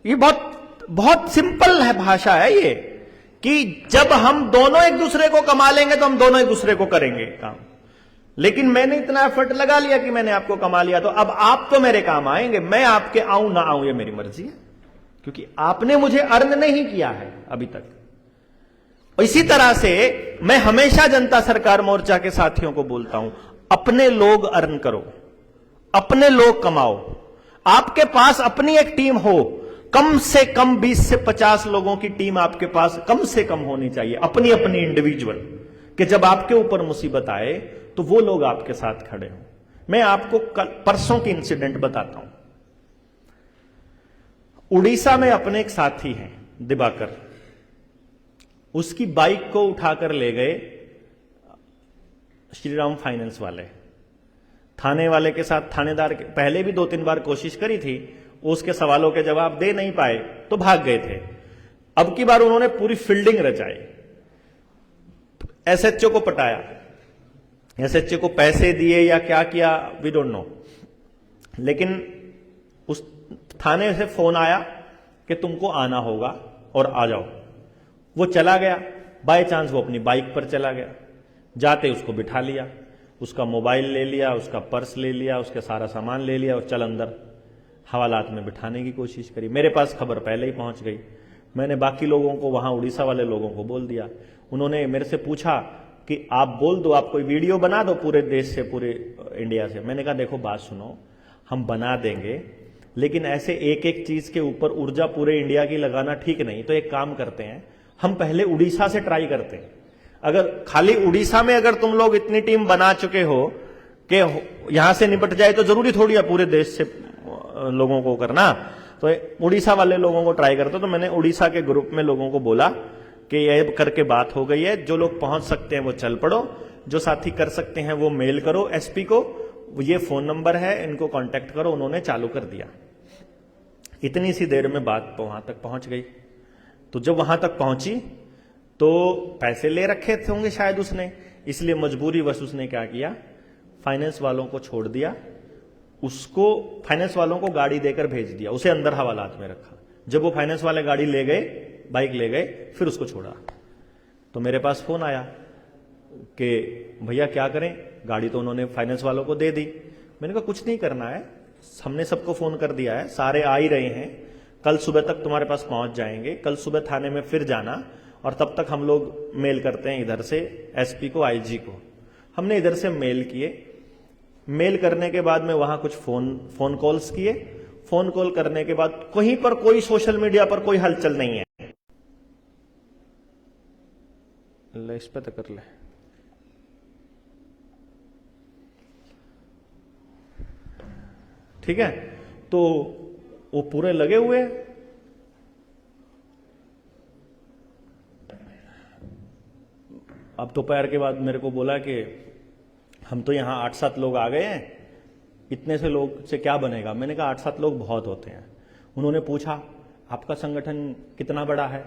ये बहुत बहुत सिंपल है भाषा है ये, कि जब हम दोनों एक दूसरे को कमा लेंगे तो हम दोनों एक दूसरे को करेंगे काम। लेकिन मैंने इतना एफर्ट लगा लिया कि मैंने आपको कमा लिया, तो अब आप तो मेरे काम आएंगे, मैं आपके आऊं ना आऊं ये मेरी मर्जी है, क्योंकि आपने मुझे अर्न नहीं किया है अभी तक। इसी तरह से मैं हमेशा जनता सरकार मोर्चा के साथियों को बोलता हूं, अपने लोग अर्न करो, अपने लोग कमाओ। आपके पास अपनी एक टीम हो, कम से कम 20 से 50 लोगों की टीम आपके पास कम से कम होनी चाहिए, अपनी अपनी इंडिविजुअल, कि जब आपके ऊपर मुसीबत आए तो वो लोग आपके साथ खड़े हों। मैं आपको परसों की इंसिडेंट बताता हूं। उड़ीसा में अपने एक साथी हैं दिवाकर, उसकी बाइक को उठाकर ले गए श्रीराम फाइनेंस वाले। थाने वाले के साथ थानेदार के पहले भी 2-3 बार कोशिश करी थी, उसके सवालों के जवाब दे नहीं पाए तो भाग गए थे। अब की बार उन्होंने पूरी फील्डिंग रचाई, एसएचओ को पटाया, एसएचओ को पैसे दिए या क्या किया वी डोंट नो, लेकिन उस थाने से फोन आया कि तुमको आना होगा और आ जाओ। वो चला गया, बाय चांस वो अपनी बाइक पर चला गया, जाते उसको बिठा लिया, उसका मोबाइल ले लिया, उसका पर्स ले लिया, उसके सारा सामान ले लिया और चल अंदर। हवालात में बिठाने की कोशिश करी, मेरे पास खबर पहले ही पहुंच गई। मैंने बाकी लोगों को, वहां उड़ीसा वाले लोगों को बोल दिया। उन्होंने मेरे से पूछा कि आप बोल दो, आप कोई वीडियो बना दो पूरे देश से, पूरे इंडिया से। मैंने कहा देखो बात सुनो, हम बना देंगे, लेकिन ऐसे एक एक चीज के ऊपर ऊर्जा पूरे इंडिया की लगाना ठीक नहीं। तो एक काम करते हैं, हम पहले उड़ीसा से ट्राई करते हैं। अगर खाली उड़ीसा में अगर तुम लोग इतनी टीम बना चुके हो कि यहां से निपट जाए, तो जरूरी थोड़ी है पूरे देश से लोगों को करना। तो उड़ीसा वाले लोगों को ट्राई करते। तो मैंने उड़ीसा के ग्रुप में लोगों को बोला कि ये करके बात हो गई है, जो लोग पहुंच सकते हैं वो चल पड़ो, जो साथी कर सकते हैं वो मेल करो एसपी को, ये फोन नंबर है, इनको कांटेक्ट करो। उन्होंने चालू कर दिया। इतनी सी देर में बात वहां तक पहुंच गई। तो जब वहां तक पहुंची तो पैसे ले रखे थे होंगे शायद उसने, इसलिए मजबूरी वश उसने क्या किया, फाइनेंस वालों को छोड़ दिया, उसको फाइनेंस वालों को गाड़ी देकर भेज दिया, उसे अंदर हवालात में रखा। जब वो फाइनेंस वाले गाड़ी ले गए, बाइक ले गए, फिर उसको छोड़ा। तो मेरे पास फोन आया कि भैया क्या करें, गाड़ी तो उन्होंने फाइनेंस वालों को दे दी। मैंने कहा कुछ नहीं करना है, हमने सबको फोन कर दिया है, सारे आ ही रहे हैं, कल सुबह तक तुम्हारे पास पहुंच जाएंगे। कल सुबह थाने में फिर जाना, और तब तक हम लोग मेल करते हैं इधर से एसपी को, आईजी को। हमने इधर से मेल किए। मेल करने के बाद में वहां कुछ फोन कॉल्स किए। फोन कॉल करने के बाद कहीं पर कोई सोशल मीडिया पर कोई हलचल नहीं है। ले इस पे तो कर ले। ठीक है, तो वो पूरे लगे हुए हैं। अब दोपहर के बाद मेरे को बोला कि हम तो यहां 8-7 लोग आ गए हैं, इतने से लोग से क्या बनेगा। मैंने कहा 8-7 लोग बहुत होते हैं। उन्होंने पूछा आपका संगठन कितना बड़ा है,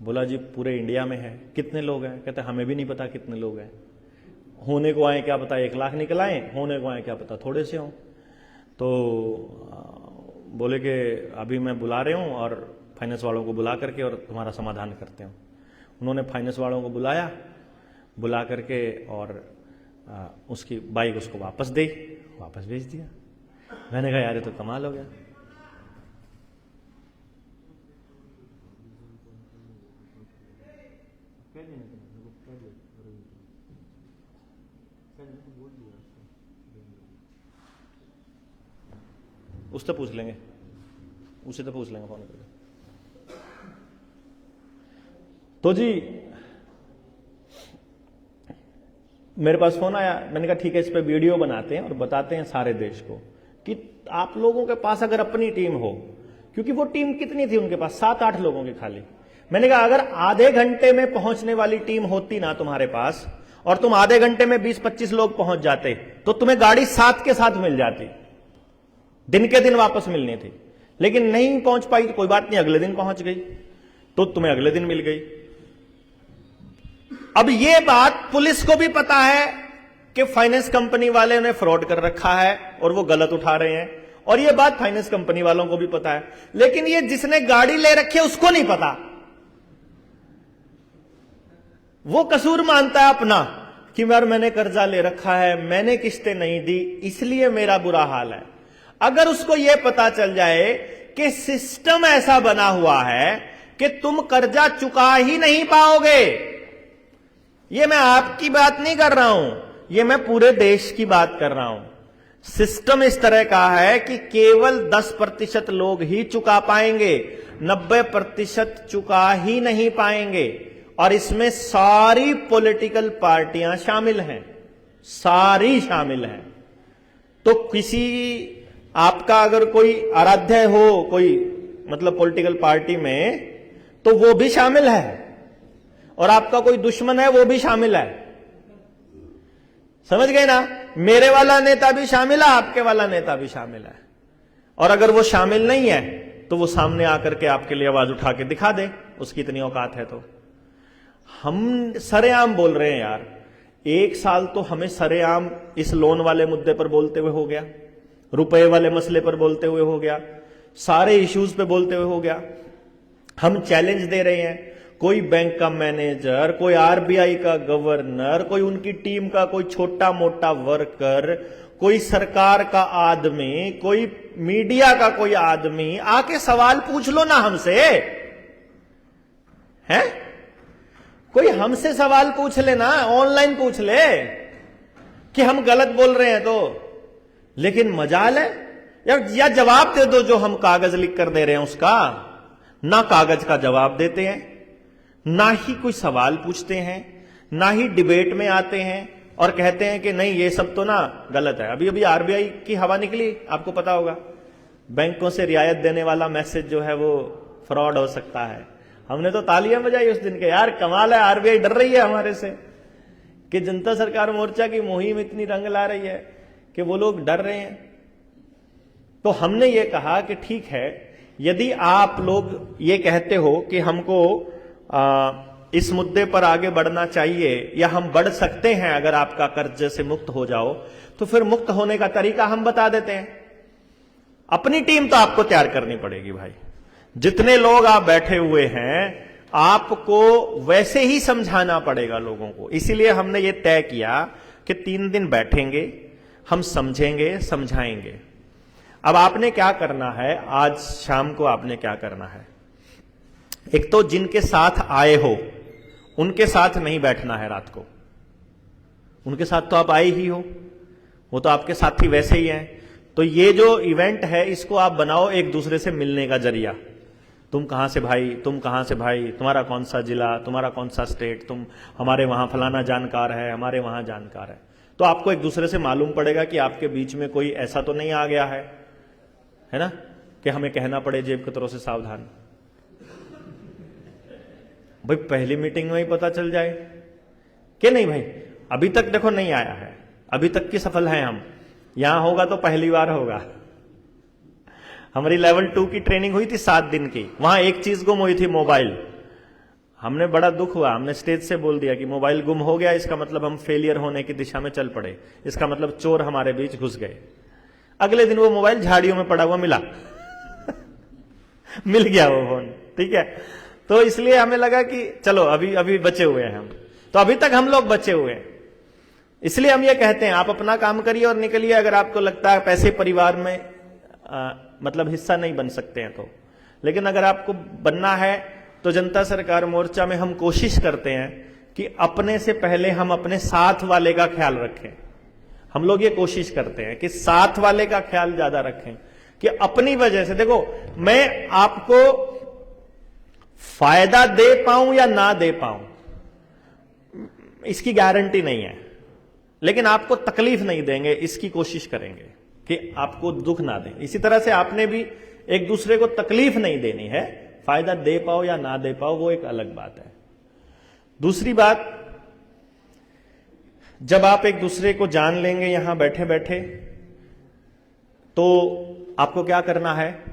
बोला जी पूरे इंडिया में है। कितने लोग हैं, कहते हमें भी नहीं पता कितने लोग हैं, होने को आए क्या पता 1 लाख निकल आए, होने को आए क्या पता थोड़े से हों। तो बोले कि अभी मैं बुला रहे हूं और फाइनेंस वालों को बुला करके और तुम्हारा समाधान करते हूं। उन्होंने फाइनेंस वालों को बुलाया, बुला करके और उसकी बाइक उसको वापस भेज दिया। मैंने कहा यार ये तो कमाल हो गया। उससे पूछ लेंगे, उसे तो पूछ लेंगे फोन करके। तो जी मेरे पास फोन आया, मैंने कहा ठीक है इस पे वीडियो बनाते हैं और बताते हैं सारे देश को कि आप लोगों के पास अगर अपनी टीम हो, क्योंकि वो टीम कितनी थी उनके पास 7-8 लोगों की खाली। मैंने कहा अगर आधे घंटे में पहुंचने वाली टीम होती ना तुम्हारे पास, और तुम आधे घंटे में 20-25 लोग पहुंच जाते तो तुम्हें गाड़ी साथ के साथ मिल जाती, दिन के दिन वापस मिलनी थी, लेकिन नहीं पहुंच पाई तो कोई बात नहीं, अगले दिन पहुंच गई तो तुम्हें अगले दिन मिल गई। अब यह बात पुलिस को भी पता है कि फाइनेंस कंपनी वाले ने फ्रॉड कर रखा है और वो गलत उठा रहे हैं, और यह बात फाइनेंस कंपनी वालों को भी पता है, लेकिन ये जिसने गाड़ी ले रखी है उसको नहीं पता। वो कसूर मानता है अपना कि यार मैंने कर्जा ले रखा है, मैंने किस्तें नहीं दी, इसलिए मेरा बुरा हाल है। अगर उसको यह पता चल जाए कि सिस्टम ऐसा बना हुआ है कि तुम कर्जा चुका ही नहीं पाओगे, यह मैं आपकी बात नहीं कर रहा हूं, यह मैं पूरे देश की बात कर रहा हूं। सिस्टम इस तरह का है कि केवल 10% लोग ही चुका पाएंगे, 90% चुका ही नहीं पाएंगे, और इसमें सारी पॉलिटिकल पार्टियां शामिल हैं, सारी शामिल हैं। तो किसी आपका अगर कोई आराध्य हो, कोई मतलब पॉलिटिकल पार्टी में, तो वो भी शामिल है, और आपका कोई दुश्मन है वो भी शामिल है। समझ गए ना? मेरे वाला नेता भी शामिल है, आपके वाला नेता भी शामिल है, और अगर वो शामिल नहीं है तो वो सामने आकर के आपके लिए आवाज उठा के दिखा दे, उसकी इतनी औकात है। तो हम सरेआम बोल रहे हैं यार, 1 साल तो हमें सरेआम इस लोन वाले मुद्दे पर बोलते हुए हो गया, रुपए वाले मसले पर बोलते हुए हो गया, सारे इश्यूज पे बोलते हुए हो गया। हम चैलेंज दे रहे हैं, कोई बैंक का मैनेजर, कोई आरबीआई का गवर्नर, कोई उनकी टीम का कोई छोटा मोटा वर्कर, कोई सरकार का आदमी, कोई मीडिया का कोई आदमी आके सवाल पूछ लो ना हमसे, हैं? कोई हमसे सवाल पूछ लेना, ऑनलाइन पूछ ले कि हम गलत बोल रहे हैं तो, लेकिन मजाल है या जवाब दे दो जो हम कागज लिख कर दे रहे हैं उसका। ना कागज का जवाब देते हैं, ना ही कोई सवाल पूछते हैं, ना ही डिबेट में आते हैं और कहते हैं कि नहीं ये सब तो ना गलत है। अभी अभी आरबीआई की हवा निकली, आपको पता होगा, बैंकों से रियायत देने वाला मैसेज जो है वो फ्रॉड हो सकता है। हमने तो तालियां बजाई उस दिन के, यार कमाल है, आरबीआई डर रही है हमारे से, कि जनता सरकार मोर्चा की मुहिम इतनी रंग ला रही है कि वो लोग डर रहे हैं। तो हमने ये कहा कि ठीक है, यदि आप लोग ये कहते हो कि हमको इस मुद्दे पर आगे बढ़ना चाहिए या हम बढ़ सकते हैं अगर आपका कर्ज से मुक्त हो जाओ, तो फिर मुक्त होने का तरीका हम बता देते हैं। अपनी टीम तो आपको तैयार करनी पड़ेगी भाई, जितने लोग आप बैठे हुए हैं आपको वैसे ही समझाना पड़ेगा लोगों को। इसीलिए हमने ये तय किया कि 3 दिन बैठेंगे, हम समझेंगे, समझाएंगे। अब आपने क्या करना है, आज शाम को आपने क्या करना है, एक तो जिनके साथ आए हो उनके साथ नहीं बैठना है रात को, उनके साथ तो आप आए ही हो, वो तो आपके साथी वैसे ही हैं। तो ये जो इवेंट है इसको आप बनाओ एक दूसरे से मिलने का जरिया। तुम कहां से भाई, तुम कहां से भाई, तुम्हारा कौन सा जिला, तुम्हारा कौन सा स्टेट, तुम हमारे वहां फलाना जानकार है, हमारे वहां जानकार है। तो आपको एक दूसरे से मालूम पड़ेगा कि आपके बीच में कोई ऐसा तो नहीं आ गया है ना, कि हमें कहना पड़े जेब कतरों से सावधान। भाई पहली मीटिंग में ही पता चल जाए कि नहीं भाई, अभी तक देखो नहीं आया है, अभी तक की सफल हैं हम, यहां होगा तो पहली बार होगा। हमारी लेवल 2 की ट्रेनिंग हुई थी 7 दिन की, वहां एक चीज गुम हुई थी, मोबाइल। हमने बड़ा दुख हुआ, हमने स्टेज से बोल दिया कि मोबाइल गुम हो गया, इसका मतलब हम फेलियर होने की दिशा में चल पड़े, इसका मतलब चोर हमारे बीच घुस गए। अगले दिन वो मोबाइल झाड़ियों में पड़ा हुआ मिला मिल गया वो फोन, ठीक है। तो इसलिए हमें लगा कि चलो अभी अभी बचे हुए हैं हम, तो अभी तक हम लोग बचे हुए हैं। इसलिए हम ये कहते हैं आप अपना काम करिए और निकलिए। अगर आपको लगता है पैसे परिवार में मतलब हिस्सा नहीं बन सकते हैं तो, लेकिन अगर आपको बनना है तो जनता सरकार मोर्चा में हम कोशिश करते हैं कि अपने से पहले हम अपने साथ वाले का ख्याल रखें। हम लोग ये कोशिश करते हैं कि साथ वाले का ख्याल ज्यादा रखें, कि अपनी वजह से, देखो मैं आपको फायदा दे पाऊं या ना दे पाऊं इसकी गारंटी नहीं है, लेकिन आपको तकलीफ नहीं देंगे इसकी कोशिश करेंगे कि आपको दुख ना दें। इसी तरह से आपने भी एक दूसरे को तकलीफ नहीं देनी है, फायदा दे पाओ या ना दे पाओ वो एक अलग बात है। दूसरी बात, जब आप एक दूसरे को जान लेंगे यहां बैठे बैठे, तो आपको क्या करना है?